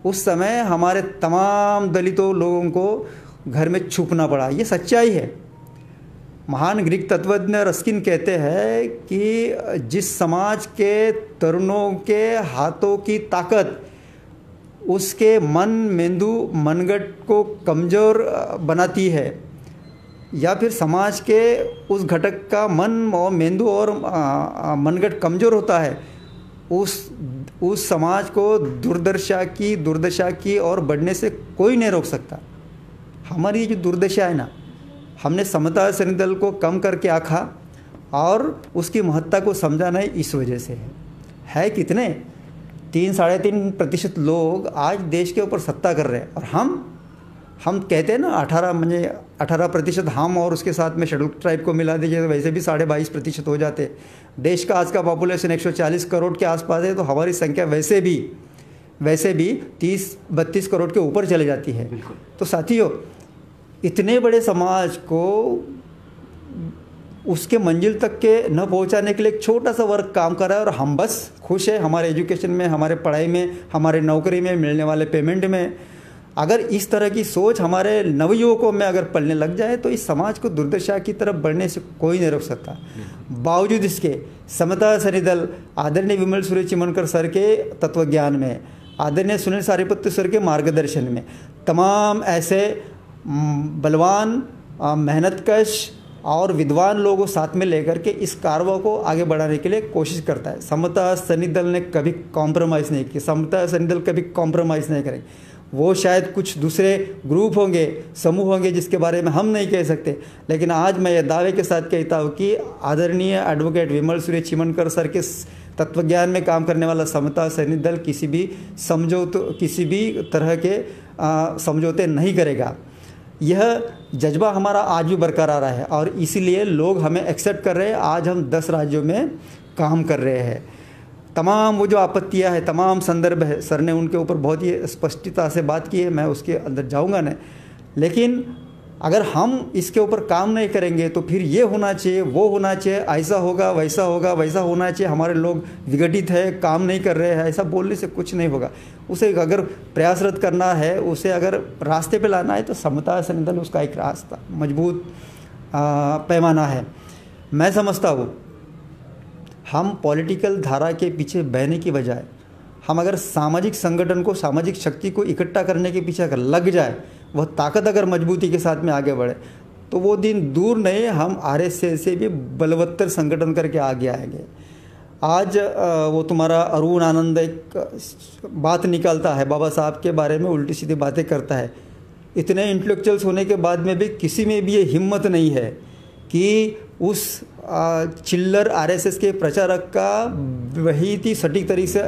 उस समय हमारे तमाम दलितों लोगों को घर में छुपना पड़ा। ये सच्चाई है। महान ग्रीक तत्वज्ञ रस्किन कहते हैं कि जिस समाज के तरुणों के हाथों की ताकत उसके मनगट को कमज़ोर बनाती है, या फिर समाज के उस घटक का मन और मेंदू और मनगट कमज़ोर होता है, उस समाज को दुर्दशा की और बढ़ने से कोई नहीं रोक सकता। हमारी जो दुर्दशा है ना, हमने समता सैनिक दल को कम करके आखा और उसकी महत्ता को समझा नहीं, इस वजह से है कितने 3-3.5% लोग आज देश के ऊपर सत्ता कर रहे हैं, और हम कहते हैं ना 18% हम, और उसके साथ में शेड्यूल ट्राइब को मिला दीजिए तो वैसे भी 22.5% हो जाते। देश का आज का पॉपुलेशन 140 करोड़ के आसपास है, तो हमारी संख्या वैसे भी 30-32 करोड़ के ऊपर चले जाती है। तो साथियों, इतने बड़े समाज को उसके मंजिल तक के न पहुंचाने के लिए एक छोटा सा वर्ग काम कर रहा है, और हम बस खुश है हमारे एजुकेशन में, हमारे पढ़ाई में, हमारे नौकरी में मिलने वाले पेमेंट में। अगर इस तरह की सोच हमारे नवयुवकों में अगर पलने लग जाए तो इस समाज को दुर्दशा की तरफ बढ़ने से कोई नहीं रोक सकता। बावजूद इसके समता सैनिक दल आदरणीय विमल सूर्य चिमनकर सर के तत्वज्ञान में, आदरणीय सुनील सारीपुत्र सर के मार्गदर्शन में, तमाम ऐसे बलवान, मेहनतकश और विद्वान लोगों साथ में लेकर के इस कारवा को आगे बढ़ाने के लिए कोशिश करता है। समता सैनिक दल ने कभी कॉम्प्रोमाइज़ नहीं की, समता सैनिक दल कभी कॉम्प्रोमाइज़ नहीं करें। वो शायद कुछ दूसरे ग्रुप होंगे, समूह होंगे जिसके बारे में हम नहीं कह सकते, लेकिन आज मैं ये दावे के साथ कहता हूँ कि आदरणीय एडवोकेट विमल सूर्य चिमनकर सर के तत्वज्ञान में काम करने वाला समता सैनिक दल किसी भी तरह के समझौते नहीं करेगा। यह जज्बा हमारा आज भी बरकरार है और इसीलिए लोग हमें एक्सेप्ट कर रहे हैं। आज हम 10 राज्यों में काम कर रहे हैं। तमाम वो जो आपत्तियां हैं, तमाम संदर्भ है, सर ने उनके ऊपर बहुत ही स्पष्टता से बात की है, मैं उसके अंदर जाऊंगा नहीं। लेकिन अगर हम इसके ऊपर काम नहीं करेंगे तो फिर ये होना चाहिए, वो होना चाहिए, ऐसा होगा, वैसा होगा, वैसा होना चाहिए, हमारे लोग विघटित है, काम नहीं कर रहे हैं, ऐसा बोलने से कुछ नहीं होगा। उसे अगर प्रयासरत करना है, उसे अगर रास्ते पे लाना है तो समता सैनिक दल उसका एक रास्ता, मजबूत पैमाना है। मैं समझता हूँ हम पॉलिटिकल धारा के पीछे बहने की बजाय हम अगर सामाजिक संगठन को, सामाजिक शक्ति को इकट्ठा करने के पीछे अगर लग जाए, वह ताकत अगर मजबूती के साथ में आगे बढ़े, तो वो दिन दूर नहीं, हम आरएसएस से भी बलवत्तर संगठन करके आगे आएंगे। आज वो तुम्हारा अरुण आनंद एक बात निकालता है बाबा साहब के बारे में, उल्टी सीधी बातें करता है। इतने इंटेलेक्चुअल्स होने के बाद में भी किसी में भी ये हिम्मत नहीं है कि उस चिल्लर आरएसएस के प्रचारक का वही थी सटीक तरीके से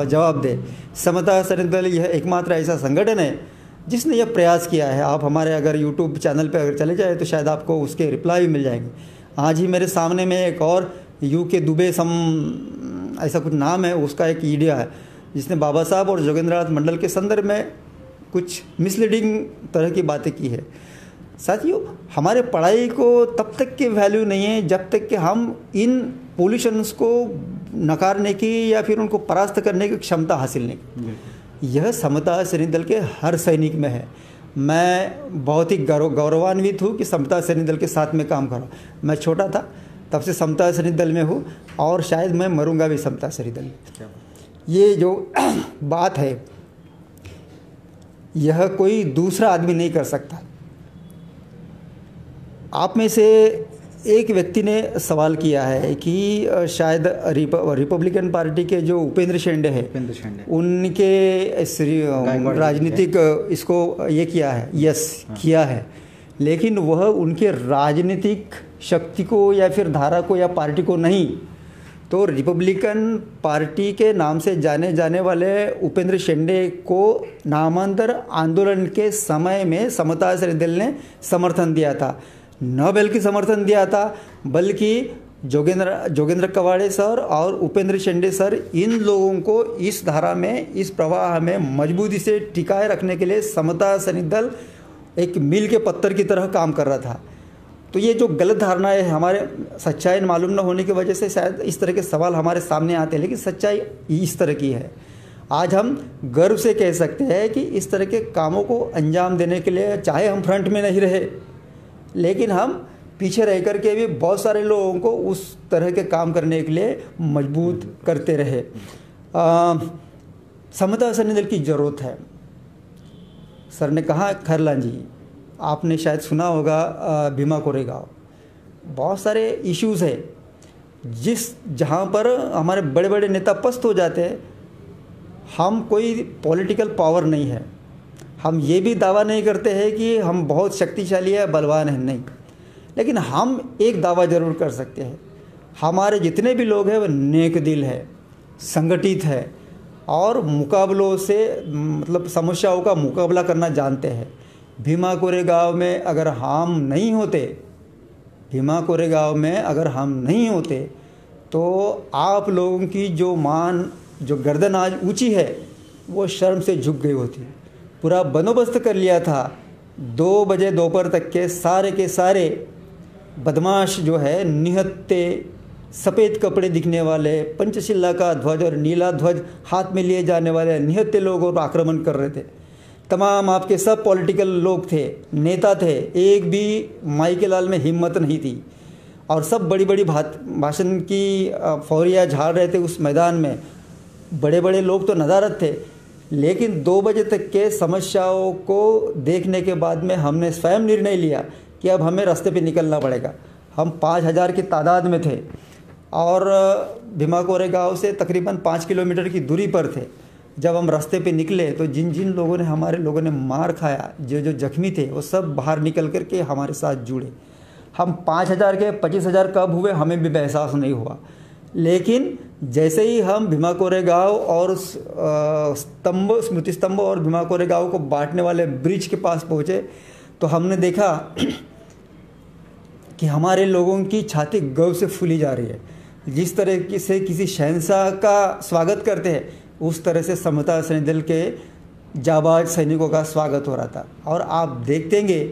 जवाब दे। समता सैनिक दल यह एकमात्र ऐसा संगठन है जिसने यह प्रयास किया है। आप हमारे अगर यूट्यूब चैनल पर अगर चले जाए तो शायद आपको उसके रिप्लाई भी मिल जाएंगे। आज ही मेरे सामने में एक और यूके दुबे ऐसा कुछ नाम है, उसका एक वीडियो है जिसने बाबा साहब और जोगेंद्रनाथ मंडल के संदर्भ में कुछ मिसलीडिंग तरह की बातें की है। साथियों, हमारे पढ़ाई को तब तक की वैल्यू नहीं है जब तक कि हम इन पोल्यूशंस को नकारने की या फिर उनको परास्त करने की क्षमता हासिल नहीं की। यह समता सैनिक दल के हर सैनिक में है। मैं बहुत ही गौरवान्वित हूँ कि समता सैनिक दल के साथ में काम कर रहा हूँ। मैं छोटा था तब से समता सैनिक दल में हूँ और शायद मैं मरूंगा भी समता सैनिक दल में। ये जो बात है यह कोई दूसरा आदमी नहीं कर सकता। आप में से एक व्यक्ति ने सवाल किया है कि शायद रिपब्लिकन पार्टी के जो उपेंद्र शेंडे हैं उनके राजनीतिक इसको ये किया है, यस किया है, लेकिन वह उनके राजनीतिक शक्ति को या फिर धारा को या पार्टी को नहीं, तो रिपब्लिकन पार्टी के नाम से जाने जाने वाले उपेंद्र शेंडे को नामांतर आंदोलन के समय में समता सैनिक दल ने समर्थन दिया था। न बल्कि समर्थन दिया था, बल्कि जोगेंद्र कवाड़े सर और उपेंद्र शेंडे सर इन लोगों को इस धारा में, इस प्रवाह में मजबूती से टिकाए रखने के लिए समता सैनिक दल एक मील के पत्थर की तरह काम कर रहा था। तो ये जो गलत धारणा है, हमारे सच्चाई मालूम न होने की वजह से शायद इस तरह के सवाल हमारे सामने आते हैं, लेकिन सच्चाई इस तरह की है। आज हम गर्व से कह सकते हैं कि इस तरह के कामों को अंजाम देने के लिए चाहे हम फ्रंट में नहीं रहे, लेकिन हम पीछे रह कर के भी बहुत सारे लोगों को उस तरह के काम करने के लिए मजबूत करते रहे। समता सैनिक दल की ज़रूरत है। सर ने कहा, खैरलाल जी आपने शायद सुना होगा भीमा कोरेगांव, बहुत सारे इश्यूज़ है जहाँ पर हमारे बड़े बड़े नेता पस्त हो जाते हैं। हम कोई पॉलिटिकल पावर नहीं है, हम ये भी दावा नहीं करते हैं कि हम बहुत शक्तिशाली है, बलवान हैं, नहीं, लेकिन हम एक दावा ज़रूर कर सकते हैं, हमारे जितने भी लोग हैं वो नेक दिल है, संगठित है और मुकाबलों से मतलब समस्याओं का मुकाबला करना जानते हैं। भीमा कोरेगांव में अगर हम नहीं होते, भीमा कोरेगांव में अगर हम नहीं होते तो आप लोगों की जो मान, जो गर्दन आज ऊंची है वो शर्म से झुक गई होती। पूरा बंदोबस्त कर लिया था, 2 बजे दोपहर तक के सारे बदमाश जो है, निहत्ते सफ़ेद कपड़े दिखने वाले, पंचशिला का ध्वज और नीला ध्वज हाथ में लिए जाने वाले निहत्ते लोगों पर आक्रमण कर रहे थे। तमाम आपके सब पॉलिटिकल लोग थे, नेता थे, एक भी माइकेलाल में हिम्मत नहीं थी और सब बड़ी बड़ी भाषण की फौरिया झाड़ रहे थे उस मैदान में। बड़े बड़े लोग तो नदारत थे, लेकिन 2 बजे तक के समस्याओं को देखने के बाद में हमने स्वयं निर्णय लिया कि अब हमें रास्ते पे निकलना पड़ेगा। हम 5000 की तादाद में थे और भीमा कोरेगांव से तकरीबन 5 किलोमीटर की दूरी पर थे। जब हम रास्ते पे निकले तो जिन जिन लोगों ने, हमारे लोगों ने मार खाया, जो जो जख्मी थे, वो सब बाहर निकल कर के हमारे साथ जुड़े। हम 5000 के 25,000 कब हुए हमें भी एहसास नहीं हुआ, लेकिन जैसे ही हम भीमा कोरेगांव और स्मृति स्तंभ और भीमा कोरेगांव को बांटने वाले ब्रिज के पास पहुँचे तो हमने देखा कि हमारे लोगों की छाती गर्व से फूली जा रही है। जिस तरह से किसी शहंशाह का स्वागत करते हैं उस तरह से समता सैनिक दल के जाबाज सैनिकों का स्वागत हो रहा था। और आप देखेंगे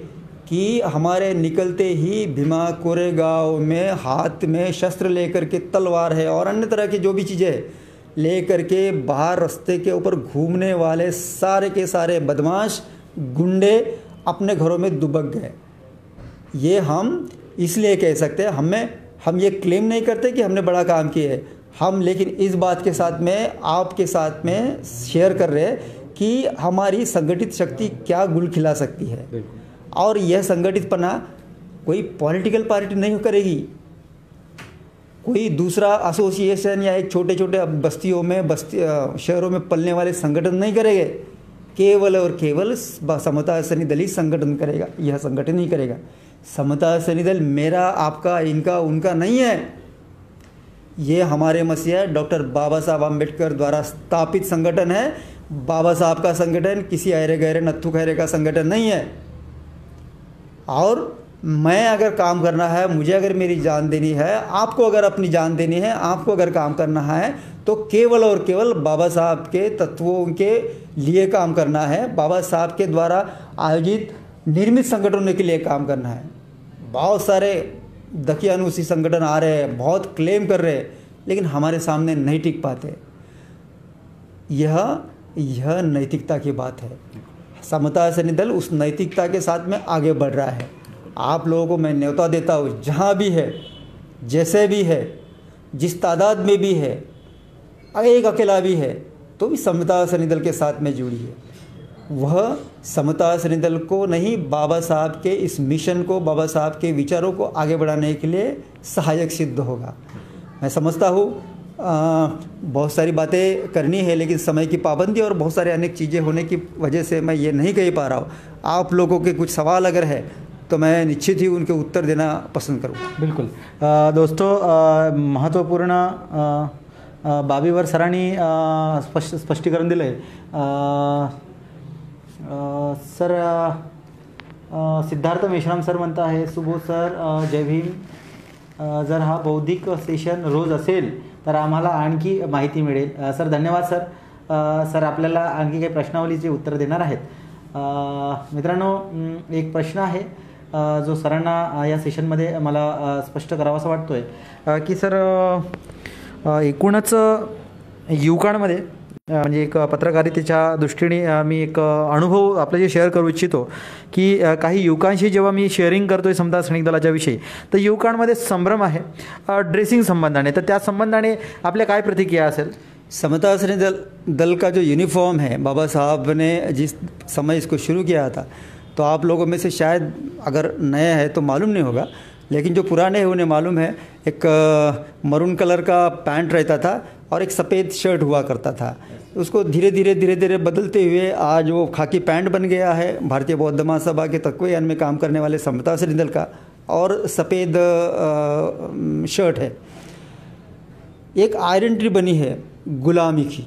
कि हमारे निकलते ही भीमा कोरेगांव में हाथ में शस्त्र लेकर के तलवार है और अन्य तरह की जो भी चीज़ें लेकर के बाहर रास्ते के ऊपर घूमने वाले सारे के सारे बदमाश गुंडे अपने घरों में दुबक गए। ये हम इसलिए कह सकते हैं, हम ये क्लेम नहीं करते कि हमने बड़ा काम किया है हम, लेकिन इस बात के साथ में आपके साथ में शेयर कर रहे हैं कि हमारी संगठित शक्ति क्या गुल खिला सकती है। और यह संगठितपना कोई पॉलिटिकल पार्टी नहीं करेगी, कोई दूसरा एसोसिएशन या एक छोटे छोटे बस्तियों में शहरों में पलने वाले संगठन नहीं करेंगे। केवल और केवल समता सैनिक दल ही संगठन करेगा, यह संगठन ही करेगा। समता सैनिक दल मेरा, आपका, इनका, उनका नहीं है। ये हमारे मसीहा डॉक्टर बाबा साहब आम्बेडकर द्वारा स्थापित संगठन है। बाबा साहब का संगठन किसी अरे गहरे नत्थु खैरे का संगठन नहीं है। और मैं अगर काम करना है, मुझे अगर मेरी जान देनी है, आपको अगर अपनी जान देनी है, आपको अगर काम करना है तो केवल और केवल बाबा साहब के तत्वों के लिए काम करना है। बाबा साहब के द्वारा आयोजित निर्मित संगठनों के लिए काम करना है। बहुत सारे दकियानुसी संगठन आ रहे हैं, बहुत क्लेम कर रहे हैं, लेकिन हमारे सामने नहीं टिक पाते। यह नैतिकता की बात है। समता सैनिक दल उस नैतिकता के साथ में आगे बढ़ रहा है। आप लोगों को मैं न्योता देता हूँ, जहाँ भी है, जैसे भी है, जिस तादाद में भी है, एक अकेला भी है, तो भी समता सैनिक दल के साथ में जुड़ी है। वह समता सैनिक दल को नहीं, बाबा साहब के इस मिशन को, बाबा साहब के विचारों को आगे बढ़ाने के लिए सहायक सिद्ध होगा। मैं समझता हूँ बहुत सारी बातें करनी है, लेकिन समय की पाबंदी और बहुत सारे अनेक चीज़ें होने की वजह से मैं ये नहीं कह पा रहा हूँ। आप लोगों के कुछ सवाल अगर है तो मैं निश्चित ही उनके उत्तर देना पसंद करूँगा। बिल्कुल दोस्तों, महत्त्वपूर्ण बाबीवर सरांनी स्पष्टीकरण दिलं आहे। सर सिद्धार्थ मेश्राम सर म्हणता आहे, सुबोध सर जय भीम, जर हा बौद्धिक सेशन रोज असेल तर आम्हाला आणखी माहिती मिळेल। सर धन्यवाद सर। सर आपल्याला आणखी काही प्रश्नावलीचे उत्तर देणार आहेत। मित्रांनो, एक प्रश्न आहे जो सरांना या सेशनमध्ये मला स्पष्ट करावासा वाटतोय की सर एकूणच युवकांमध्ये म्हणजे एक पत्रकारितेच्या दृष्टीने मी एक अनुभव आपल्याशी शेअर करू इच्छितो की काही युवकांशी जेव्हा मी शेअरिंग करतोय समता सैनिक दलाच्या विषयी, तर युवकांमध्ये संभ्रम आहे ड्रेसिंग संबंधाने। तर त्या संबंधाने आपल्या काय प्रतिक्रिया असेल? समता सैनिक दल का जो यूनिफॉर्म है, बाबा साहब ने जिस समय इसको शुरू किया था, तो आप लोगों में से शायद अगर नए हैं तो मालूम नहीं होगा, लेकिन जो पुराने हैं उन्हें मालूम है। एक मरून कलर का पैंट रहता था और एक सफ़ेद शर्ट हुआ करता था। उसको धीरे धीरे बदलते हुए आज वो खाकी पैंट बन गया है भारतीय बौद्ध महासभा के तत्वयान में काम करने वाले समता सैनिक दल का, और सफ़ेद शर्ट है। एक आइडेंटिटी बनी है गुलामी की।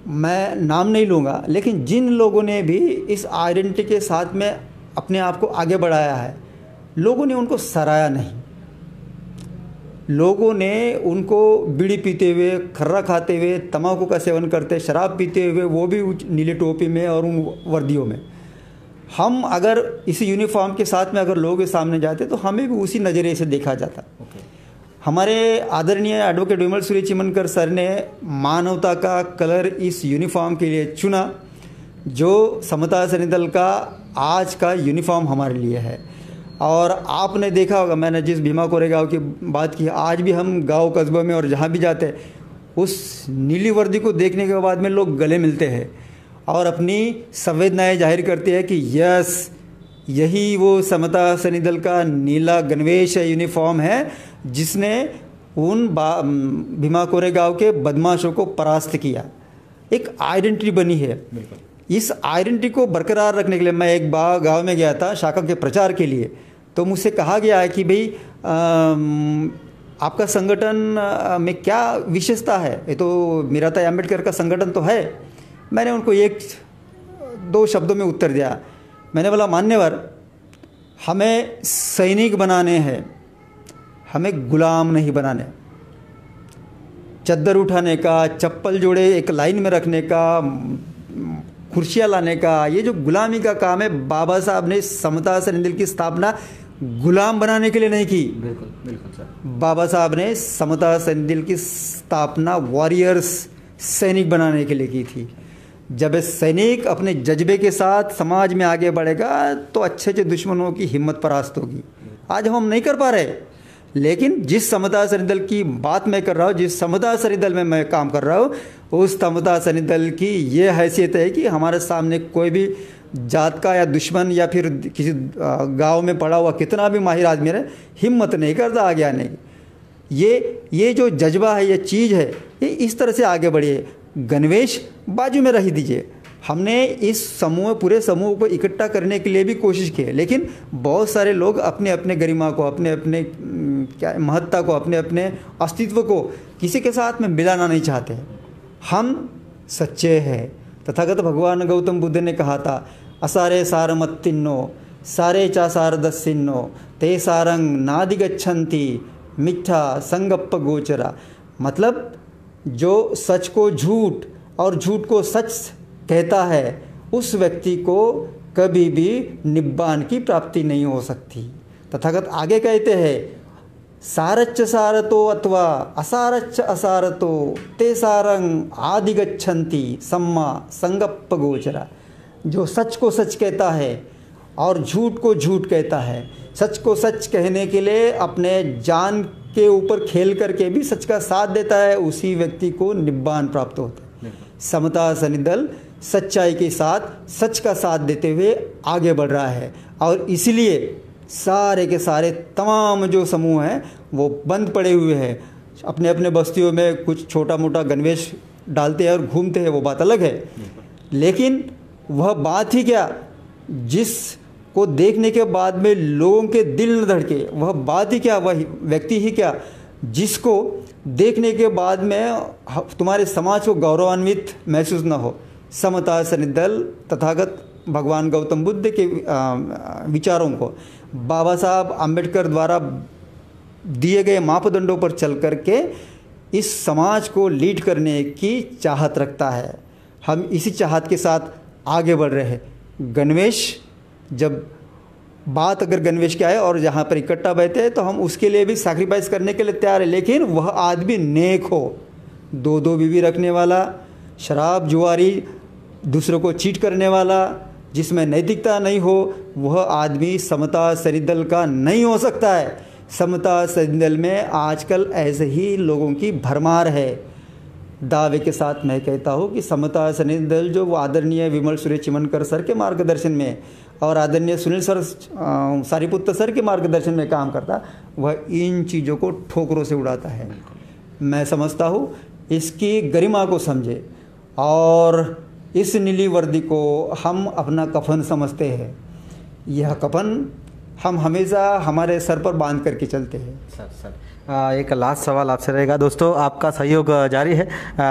मैं नाम नहीं लूँगा, लेकिन जिन लोगों ने भी इस आइडेंटिटी के साथ में अपने आप को आगे बढ़ाया है, लोगों ने उनको सराहा नहीं। लोगों ने उनको बीड़ी पीते हुए, खर्रा खाते हुए, तंबाकू का सेवन करते, शराब पीते हुए, वो भी नीले टोपी में और उन वर्दियों में। हम अगर इस यूनिफॉर्म के साथ में अगर लोगों के सामने जाते तो हमें भी उसी नज़रिए से देखा जाता। हमारे आदरणीय एडवोकेट विमल सूर्य चिमनकर सर ने मानवता का कलर इस यूनिफॉर्म के लिए चुना, जो समता सैनिक दल का आज का यूनिफॉर्म हमारे लिए है। और आपने देखा होगा, मैंने जिस भीमा कोरेगांव की बात की, आज भी हम गांव कस्बों में और जहाँ भी जाते हैं, उस नीली वर्दी को देखने के बाद में लोग गले मिलते हैं और अपनी संवेदनाएं जाहिर करते हैं कि यस, यही वो समता सैनिक दल का नीला गणवेश है, यूनिफॉर्म है, जिसने उन भीमा कोरेगांव के बदमाशों को परास्त किया। एक आइडेंटिटी बनी है। इस आइडेंटिटी को बरकरार रखने के लिए मैं एक गांव में गया था शाखा के प्रचार के लिए। तो मुझसे कहा गया है कि भाई आपका संगठन में क्या विशेषता है, ये तो मीराताई अम्बेडकर का संगठन तो है। मैंने उनको एक दो शब्दों में उत्तर दिया। मैंने बोला मान्यवर, हमें सैनिक बनाने हैं, हमें गुलाम नहीं बनाने। चद्दर उठाने का, चप्पल जोड़े एक लाइन में रखने का, कुर्सियाँ लाने का, ये जो गुलामी का काम है, बाबा साहब ने समता सैनिक दल की स्थापना गुलाम बनाने के लिए नहीं की। बिल्कुल बिल्कुल सर। बाबा साहब ने समता सैनिक दल की स्थापना वॉरियर्स, सैनिक बनाने के लिए की थी। जब सैनिक अपने जज्बे के साथ समाज में आगे बढ़ेगा तो अच्छे अच्छे दुश्मनों की हिम्मत परास्त होगी। आज हम नहीं कर पा रहे, लेकिन जिस समता सैनिक दल की बात मैं कर रहा हूँ, जिस समता सैनिक दल में मैं काम कर रहा हूँ, उस समता सैनिक दल की ये हैसियत है कि हमारे सामने कोई भी जात का या दुश्मन या फिर किसी गांव में पड़ा हुआ कितना भी माहिर आदमी रहे, हिम्मत नहीं करता आगे आने की। ये जो जज्बा है, ये चीज़ है, ये इस तरह से आगे बढ़िए। गणवेश बाजू में रख दीजिए। हमने इस समूह, पूरे समूह को इकट्ठा करने के लिए भी कोशिश की है, लेकिन बहुत सारे लोग अपने अपने गरिमा को, अपने अपने क्या महत्ता को, अपने अपने अस्तित्व को किसी के साथ में मिलाना नहीं चाहते। हम सच्चे हैं। तथागत भगवान गौतम बुद्ध ने कहा था, असारे सारमत्तिन्नो सारे चासार दस्सिन्नो ते सारंग नादिगच्छन्ति मिथ्या संगप्प गोचरा। मतलब जो सच को झूठ और झूठ को सच कहता है, उस व्यक्ति को कभी भी निब्बान की प्राप्ति नहीं हो सकती। तथागत आगे कहते हैं, सारच्च सारतो अथवा असारच्च असारतो ते सारंग आदिगच्छन्ति सम्मा संगप्प गोचरा। जो सच को सच कहता है और झूठ को झूठ कहता है, सच को सच कहने के लिए अपने जान के ऊपर खेल करके भी सच का साथ देता है, उसी व्यक्ति को निब्बान प्राप्त होता है। समता सैनिक दल सच्चाई के साथ सच का साथ देते हुए आगे बढ़ रहा है, और इसलिए सारे के सारे तमाम जो समूह हैं वो बंद पड़े हुए हैं। अपने अपने बस्तियों में कुछ छोटा मोटा गणवेश डालते हैं और घूमते हैं, वो बात अलग है, लेकिन वह बात ही क्या, जिसको देखने के बाद में लोगों के दिल न धड़के, वह बात ही क्या, वह व्यक्ति ही क्या जिसको देखने के बाद में तुम्हारे समाज को गौरवान्वित महसूस न हो। समता सैनिक दल तथागत भगवान गौतम बुद्ध के विचारों को बाबा साहब आम्बेडकर द्वारा दिए गए मापदंडों पर चल करके इस समाज को लीड करने की चाहत रखता है। हम इसी चाहत के साथ आगे बढ़ रहे हैं। गणवेश, जब बात अगर गणवेश की आए और जहाँ पर इकट्ठा बैठे हैं तो हम उसके लिए भी सैक्रिफाइस करने के लिए तैयार है, लेकिन वह आदमी नेक हो, दो दो बीवी रखने वाला, शराब जुआरी, दूसरों को चीट करने वाला, जिसमें नैतिकता नहीं हो, वह आदमी समता सैनिक दल का नहीं हो सकता है। समता सैनिक दल में आजकल ऐसे ही लोगों की भरमार है। दावे के साथ मैं कहता हूँ कि समता सैनिक दल जो वो आदरणीय विमल सूर्य चिमनकर सर के मार्गदर्शन में और आदरणीय सुनील सर सारीपुत्र सर के मार्गदर्शन में काम करता, वह इन चीज़ों को ठोकरों से उड़ाता है। मैं समझता हूँ इसकी गरिमा को समझे और इस नीली वर्दी को हम अपना कफन समझते हैं। यह कफन हम हमेशा हमारे सर पर बांध करके चलते हैं। सर एक लास्ट सवाल आपसे रहेगा दोस्तों, आपका सहयोग जारी है।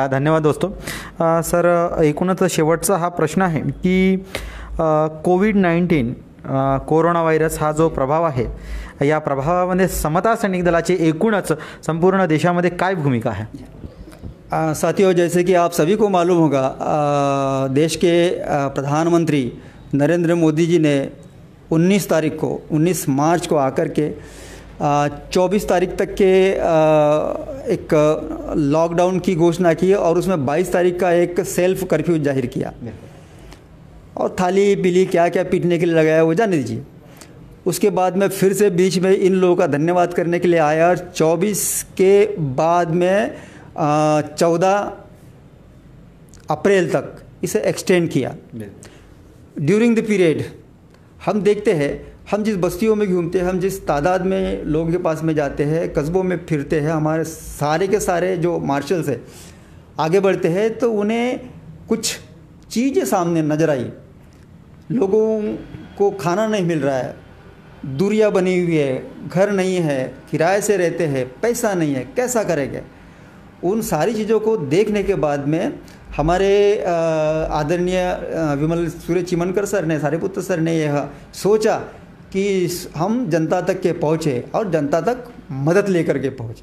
धन्यवाद दोस्तों। सर एकूणच शेवटचा हा प्रश्न आहे की कोविड-19 कोरोना व्हायरस हा जो प्रभाव आहे, या प्रभावामध्ये समता सैनिक दलाची एकूणच संपूर्ण देशामध्ये काय भूमिका है? साथियों, जैसे कि आप सभी को मालूम होगा, देश के प्रधानमंत्री नरेंद्र मोदी जी ने 19 मार्च को आकर के 24 तारीख तक के एक लॉकडाउन की घोषणा की और उसमें 22 तारीख का एक सेल्फ कर्फ्यू जाहिर किया और थाली पीली क्या क्या पीटने के लिए लगाया वो जाने दीजिए। उसके बाद में फिर से बीच में इन लोगों का धन्यवाद करने के लिए आया और 24 के बाद में 14 अप्रैल तक इसे एक्सटेंड किया। ड्यूरिंग द पीरियड हम देखते हैं, हम जिस बस्तियों में घूमते हैं, हम जिस तादाद में लोगों के पास में जाते हैं, कस्बों में फिरते हैं, हमारे सारे के सारे जो मार्शल्स हैं आगे बढ़ते हैं, तो उन्हें कुछ चीज़ें सामने नजर आई। लोगों को खाना नहीं मिल रहा है, दूरियां बनी हुई है, घर नहीं है, किराए से रहते हैं, पैसा नहीं है, कैसा करेंगे? उन सारी चीज़ों को देखने के बाद में हमारे आदरणीय विमल सूर्य चिमनकर सर ने, सारीपुत्र सर ने यह सोचा कि हम जनता तक के पहुँचे और जनता तक मदद लेकर के पहुँचे।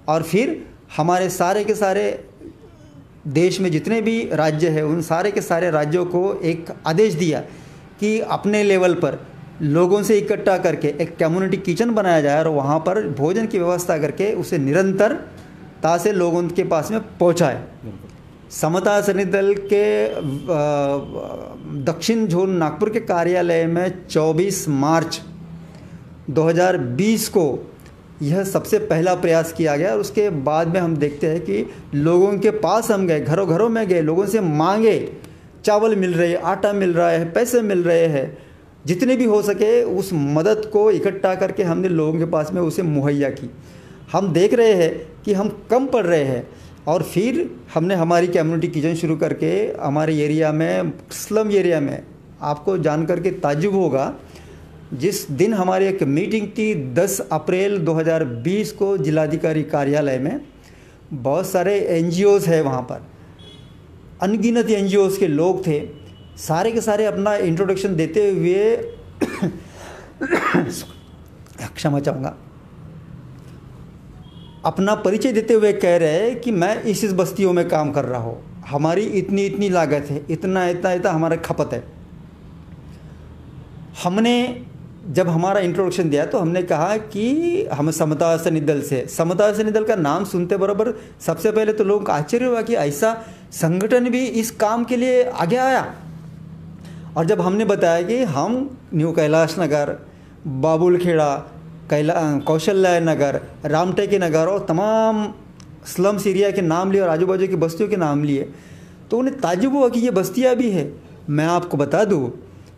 और फिर हमारे सारे के सारे देश में जितने भी राज्य हैं उन सारे के सारे राज्यों को एक आदेश दिया कि अपने लेवल पर लोगों से इकट्ठा करके एक कम्युनिटी किचन बनाया जाए और वहाँ पर भोजन की व्यवस्था करके उसे निरंतरता से लोगों के पास में पहुँचाए। समता सैनिक दल के दक्षिण जोन नागपुर के कार्यालय में 24 मार्च 2020 को यह सबसे पहला प्रयास किया गया। और उसके बाद में हम देखते हैं कि लोगों के पास हम गए, घरों घरों में गए, लोगों से मांगे, चावल मिल रहे, आटा मिल रहा है, पैसे मिल रहे हैं, जितने भी हो सके उस मदद को इकट्ठा करके हमने लोगों के पास में उसे मुहैया की। हम देख रहे हैं कि हम कम पड़ रहे हैं और फिर हमने हमारी कम्युनिटी किचन शुरू करके हमारे एरिया में, स्लम एरिया में, आपको जान करके ताज्जुब होगा, जिस दिन हमारी एक मीटिंग थी 10 अप्रैल 2020 को जिलाधिकारी कार्यालय में, बहुत सारे एनजीओज़ है वहाँ पर, अनगिनत एनजीओज़ के लोग थे, सारे के सारे अपना इंट्रोडक्शन देते हुए क्षमा चाहूँगा, अपना परिचय देते हुए कह रहे हैं कि मैं इस बस्तियों में काम कर रहा हूँ, हमारी इतनी इतनी लागत है, इतना इतना इतना हमारा खपत है। हमने जब हमारा इंट्रोडक्शन दिया तो हमने कहा कि हम समता सैनिक दल से, समता सैनिक दल का नाम सुनते बराबर सबसे पहले तो लोगों को आश्चर्य हुआ कि ऐसा संगठन भी इस काम के लिए आगे आया। और जब हमने बताया कि हम न्यू कैलाश नगर, बाबुलखेड़ा, कौशल्या नगर, रामटेके नगर और तमाम स्लम्स एरिया के नाम लिए और आजू बाजू की बस्तियों के नाम लिए, तो उन्हें ताज्जुब हुआ कि ये बस्तियाँ भी है। मैं आपको बता दूँ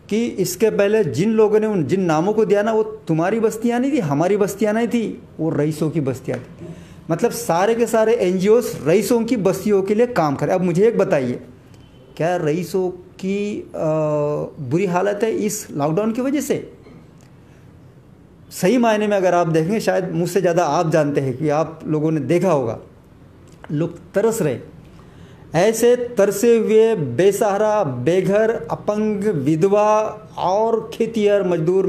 कि इसके पहले जिन लोगों ने उन जिन नामों को दिया ना, वो तुम्हारी बस्तियाँ नहीं थी, हमारी बस्तियाँ नहीं थी, वो रईसों की बस्तियाँ थी। मतलब सारे के सारे एनजीओस रईसों की बस्तियों के लिए काम करें। अब मुझे एक बताइए, क्या रईसों की बुरी हालत है इस लॉकडाउन की वजह से? सही मायने में अगर आप देखेंगे, शायद मुझसे ज़्यादा आप जानते हैं कि आप लोगों ने देखा होगा, लोग तरस रहे। ऐसे तरसे हुए बेसहारा, बेघर, अपंग, विधवा और खेतिहर मजदूर,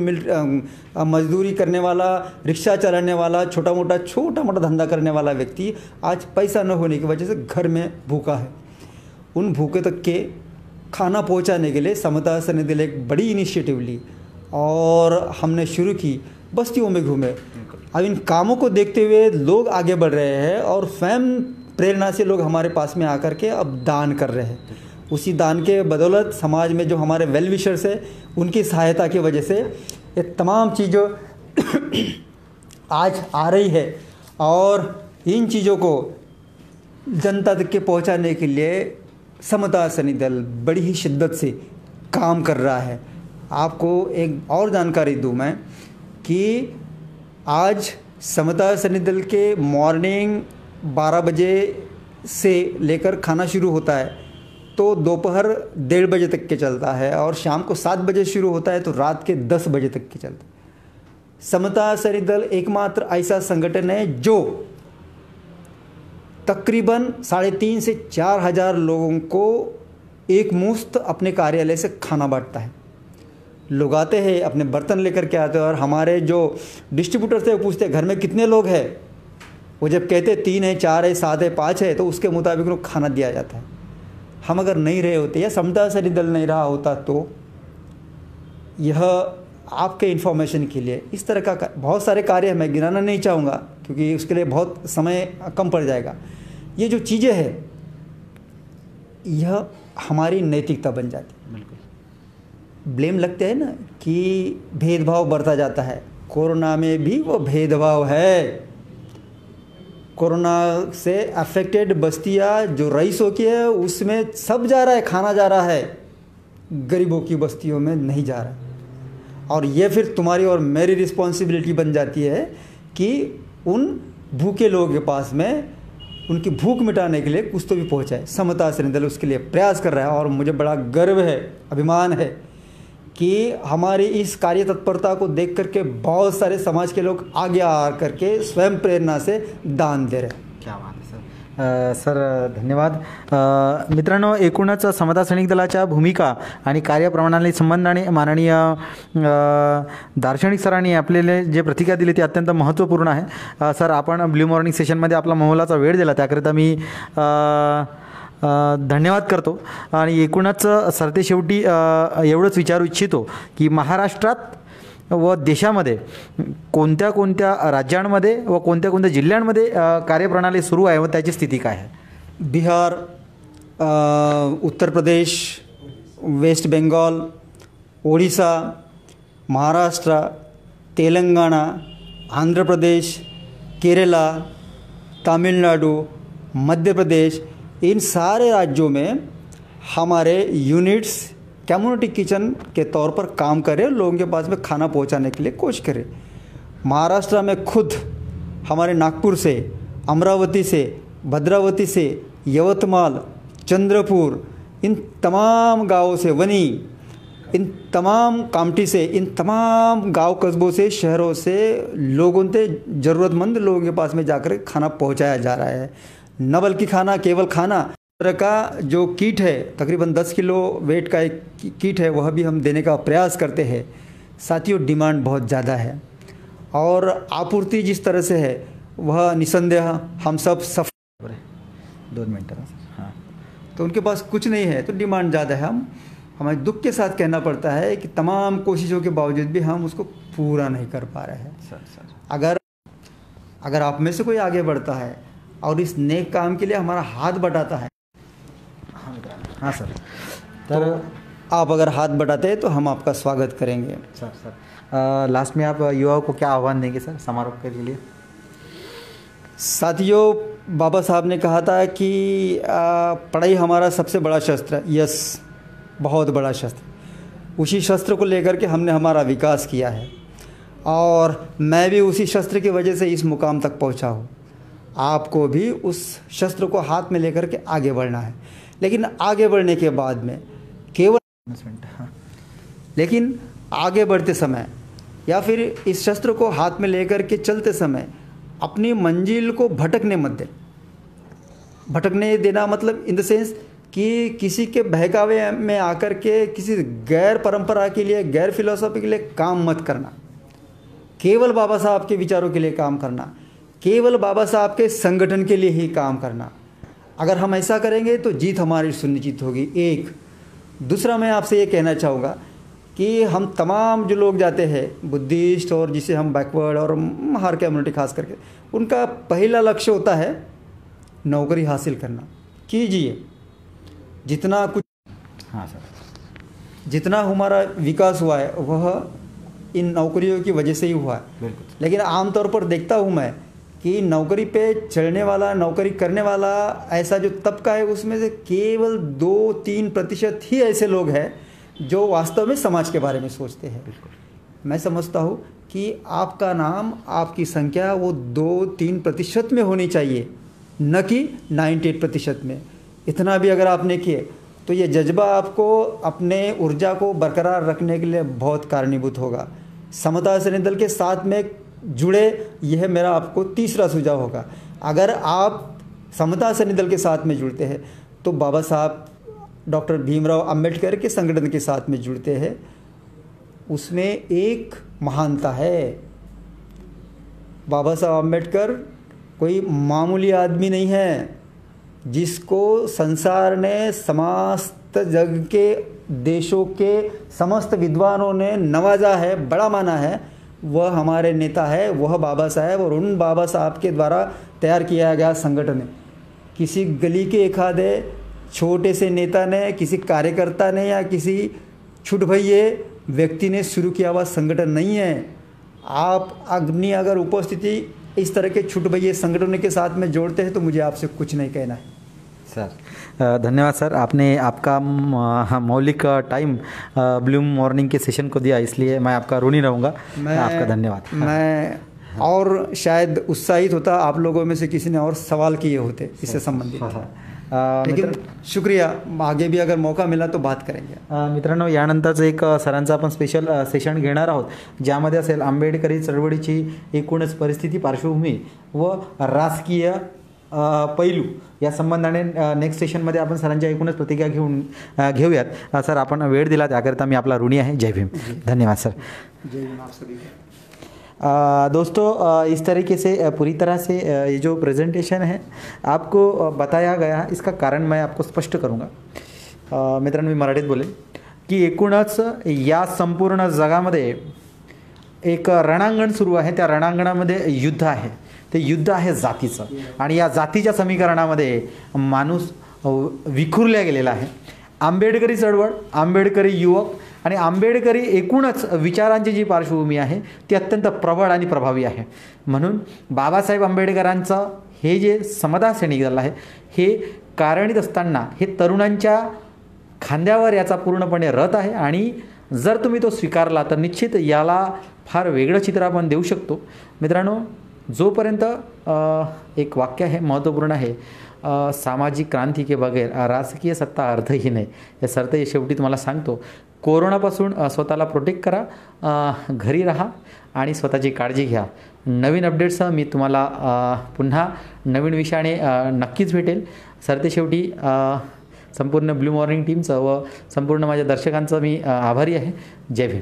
मजदूरी करने वाला, रिक्शा चलाने वाला, छोटा मोटा धंधा करने वाला व्यक्ति आज पैसा न होने की वजह से घर में भूखा है। उन भूखे तक के खाना पहुंचाने के लिए समता सैनिक दल एक बड़ी इनिशिएटिव ली और हमने शुरू की, बस्तियों में घूमे। अब इन कामों को देखते हुए लोग आगे बढ़ रहे हैं और स्वयं प्रेरणा से लोग हमारे पास में आकर के अब दान कर रहे हैं। उसी दान के बदौलत समाज में जो हमारे वेल विशर्स है, उनकी सहायता की वजह से ये तमाम चीज़ों आज आ रही है। और इन चीज़ों को जनता तक के पहुंचाने के लिए समता सैनिक दल बड़ी ही शिद्दत से काम कर रहा है। आपको एक और जानकारी दूं मैं कि आज समता सैनिक दल के मॉर्निंग 12 बजे से लेकर खाना शुरू होता है तो दोपहर 1:30 बजे तक के चलता है, और शाम को 7 बजे शुरू होता है तो रात के 10 बजे तक के चलता है। समता सैनिक दल एकमात्र ऐसा संगठन है जो तकरीबन 3,500 से 4,000 लोगों को एक मुश्त अपने कार्यालय से खाना बांटता है। लोग आते हैं, अपने बर्तन लेकर के आते हैं और हमारे जो डिस्ट्रीब्यूटर से पूछते हैं घर में कितने लोग हैं, वो जब कहते 3 है, 4 है, 7 है, 5 है, तो उसके मुताबिक उनको खाना दिया जाता है। हम अगर नहीं रहे होते या समता सैनिक दल नहीं रहा होता तो यह आपके इन्फॉर्मेशन के लिए इस तरह का बहुत सारे कार्य मैं गिनाना नहीं चाहूँगा क्योंकि उसके लिए बहुत समय कम पड़ जाएगा। ये जो चीज़ें हैं यह हमारी नैतिकता बन जाती है। बिल्कुल ब्लेम लगते हैं ना कि भेदभाव बढ़ता जाता है, कोरोना में भी वो भेदभाव है। कोरोना से अफेक्टेड बस्तियाँ जो रईसों की है उसमें सब जा रहा है, खाना जा रहा है, गरीबों की बस्तियों में नहीं जा रहा है। और ये फिर तुम्हारी और मेरी रिस्पॉन्सिबिलिटी बन जाती है कि उन भूखे लोगों के पास में उनकी भूख मिटाने के लिए कुछ तो भी पहुँचाए। समता सैनिक दल उसके लिए प्रयास कर रहा है और मुझे बड़ा गर्व है, अभिमान है कि हमारी इस कार्य तत्परता को देख करके बहुत सारे समाज के लोग आगे आ करके स्वयं प्रेरणा से दान दे रहे हैं. क्या बात आहे सर. धन्यवाद. मित्रांनो, एकूणच समता सैनिक दलाच्या भूमिका आणि कार्यप्रणाली संबंधाने माननीय दार्शनिक सरांनी आपल्याला जे प्रतिक्रिया दिली ती अत्यंत महत्त्वपूर्ण आहे. सर, आपण ब्ल्यू मॉर्निंग सेशनमध्ये आपला मोलाचा वेळ दिला त्याकरिता मी धन्यवाद करतो. आणि एकूणच सरतेशेवटी एवढंच विचारू इच्छितो की महाराष्ट्रात व देशामध्ये कोणत्या कोणत्या राज्यांमध्ये व कोणत्या कोणत्या जिल्ह्यांमध्ये कार्यप्रणाली सुरू आहे व त्याची स्थिती काय आहे. बिहार, उत्तर प्रदेश, वेस्ट बंगाल, ओडिशा, महाराष्ट्र, तेलंगाना, आंध्र प्रदेश, केरला, तमिलनाडु, मध्य प्रदेश, इन सारे राज्यों में हमारे यूनिट्स कम्युनिटी किचन के तौर पर काम करें, लोगों के पास में खाना पहुंचाने के लिए कोशिश करें. महाराष्ट्र में खुद हमारे नागपुर से, अमरावती से, भद्रावती से, यवतमाल, चंद्रपुर, इन तमाम गाँवों से, वनी, इन तमाम कामठी से, इन तमाम गांव कस्बों से, शहरों से लोगों से ज़रूरतमंद लोगों के पास में जाकर खाना पहुंचाया जा रहा है. न बल्कि खाना, केवल खाना तरह का जो किट है, तकरीबन 10 किलो वेट का एक किट है, वह भी हम देने का प्रयास करते हैं. साथियों, डिमांड बहुत ज़्यादा है और आपूर्ति जिस तरह से है वह निसंदेह हम सब सफल. 2 मिनट. हाँ, तो उनके पास कुछ नहीं है तो डिमांड ज़्यादा है. हमें दुख के साथ कहना पड़ता है कि तमाम कोशिशों के बावजूद भी हम उसको पूरा नहीं कर पा रहे हैं. अगर आप में से कोई आगे बढ़ता है और इस नेक काम के लिए हमारा हाथ बटाता है, हाँ सर, तो आप अगर हाथ बटाते हैं तो हम आपका स्वागत करेंगे. सर, लास्ट में आप युवाओं को क्या आह्वान देंगे सर समारोह के लिए. साथियों, बाबा साहब ने कहा था कि पढ़ाई हमारा सबसे बड़ा शस्त्र है. यस, बहुत बड़ा शस्त्र. उसी शस्त्र को लेकर के हमने हमारा विकास किया है और मैं भी उसी शस्त्र की वजह से इस मुकाम तक पहुंचा हूँ. आपको भी उस शस्त्र को हाथ में लेकर के आगे बढ़ना है, लेकिन आगे बढ़ने के बाद में केवल लेकिन आगे बढ़ते समय या फिर इस शस्त्र को हाथ में लेकर के चलते समय अपनी मंजिल को भटकने मत दे. भटकने देना मतलब इन द सेंस कि किसी के बहकावे में आकर के किसी गैर परंपरा के लिए, गैर फिलॉसफी के लिए काम मत करना. केवल बाबा साहब के विचारों के लिए काम करना, केवल बाबा साहब के संगठन के लिए ही काम करना. अगर हम ऐसा करेंगे तो जीत हमारी सुनिश्चित होगी. एक दूसरा, मैं आपसे ये कहना चाहूँगा कि हम तमाम जो लोग जाते हैं बुद्धिस्ट और जिसे हम बैकवर्ड और हर कम्युनिटी खास करके, उनका पहला लक्ष्य होता है नौकरी हासिल करना. कीजिए जितना कुछ. हाँ सर, जितना हमारा विकास हुआ है वह इन नौकरियों की वजह से ही हुआ है. बिल्कुल. लेकिन आमतौर पर देखता हूँ मैं कि नौकरी पे चढ़ने वाला, नौकरी करने वाला ऐसा जो तबका है उसमें से केवल 2-3% ही ऐसे लोग हैं जो वास्तव में समाज के बारे में सोचते हैं. मैं समझता हूँ कि आपका नाम, आपकी संख्या वो 2-3% में होनी चाहिए, न कि 98% में. इतना भी अगर आपने किए तो ये जज्बा आपको अपने ऊर्जा को बरकरार रखने के लिए बहुत कारणीभूत होगा. समता सैनिक दल के साथ में जुड़े, यह मेरा आपको तीसरा सुझाव होगा. अगर आप समता सैनिक दल के साथ में जुड़ते हैं तो बाबा साहब डॉक्टर भीमराव अंबेडकर के संगठन के साथ में जुड़ते हैं. उसमें एक महानता है. बाबा साहब अंबेडकर कोई मामूली आदमी नहीं है जिसको संसार ने, समस्त जग के देशों के समस्त विद्वानों ने नवाजा है, बड़ा माना है. वह हमारे नेता है, वह बाबा साहब और उन बाबा साहब के द्वारा तैयार किया गया संगठन है. किसी गली के एक आधे छोटे से नेता ने, किसी कार्यकर्ता ने या किसी छुटभइये व्यक्ति ने शुरू किया हुआ संगठन नहीं है. आप अपनी अगर उपस्थिति इस तरह के छुटभइये संगठनों के साथ में जोड़ते हैं तो मुझे आपसे कुछ नहीं कहना है. सर, धन्यवाद सर, आपने आपका मौलिक टाइम ब्लू मॉर्निंग के सेशन को दिया, इसलिए मैं आपका ऋणी रहूँगा. आपका धन्यवाद. मैं और शायद उत्साहित होता आप लोगों में से किसी ने और सवाल किए होते इससे संबंधित. लेकिन शुक्रिया, आगे भी अगर मौका मिला तो बात करेंगे. मित्रांनो, यानंतरचं एक सरांचा आपण स्पेशल सेशन घेणार आहोत, ज्यामध्ये असेल आंबेडकरी चळवळीची एकूणच परिस्थिती, पार्श्वभूमी व राजकीय पैलू या संबंधाने नेक्स्ट सेशनमध्ये आपण सरांच्या एकूणच प्रतिक्रिया घेऊयात. सर, आपण वेळ दिला त्याकरिता मी आपला ऋणी आहे. जय भीम. धन्यवाद सर. जय भीम आप सभी. दोस्तों, इस तरीके से पूरी तरह से ये जो प्रेजेंटेशन है आपको बताया गया, इसका कारण मैं आपको स्पष्ट करूँगा. मित्रांनो, मी मराठीत बोलेन की एकूणच या संपूर्ण जगामध्ये एक रणांगण सुरू आहे. त्या रणांगणामध्ये युद्ध आहे. ते युद्ध आहे जातीचं, आणि या जातीच्या समीकरणामध्ये माणूस विखुरल्या गेलेला आहे. आंबेडकरी चळवळ, आंबेडकरी युवक आणि आंबेडकरी एकूणच विचारांची जी पार्श्वभूमी आहे ती अत्यंत प्रबळ आणि प्रभावी आहे. म्हणून बाबासाहेब आंबेडकरांचं हे जे समता सैनिक दल आहे हे कारणीत असताना हे तरुणांच्या खांद्यावर याचा पूर्णपणे रथ आहे. आणि जर तुम्ही तो स्वीकारला तर निश्चित याला फार वेगळं चित्र आपण देऊ शकतो. मित्रांनो, जोपर्यंत एक वाक्य आहे, महत्त्वपूर्ण आहे, सामाजिक क्रांती के बगैर राजकीय सत्ता अर्थहीन आहे. या सर्त शेवटी तुम्हाला सांगतो, कोरोनापासून स्वतःला प्रोटेक्ट करा, घरी राहा आणि स्वतःची काळजी घ्या. नवीन अपडेट्ससह मी तुम्हाला पुन्हा नवीन विषयाने नक्कीच भेटेल. सरते शेवटी संपूर्ण ब्लू मॉर्निंग टीमचं व संपूर्ण माझ्या दर्शकांचं मी आभारी आहे. जय भीम.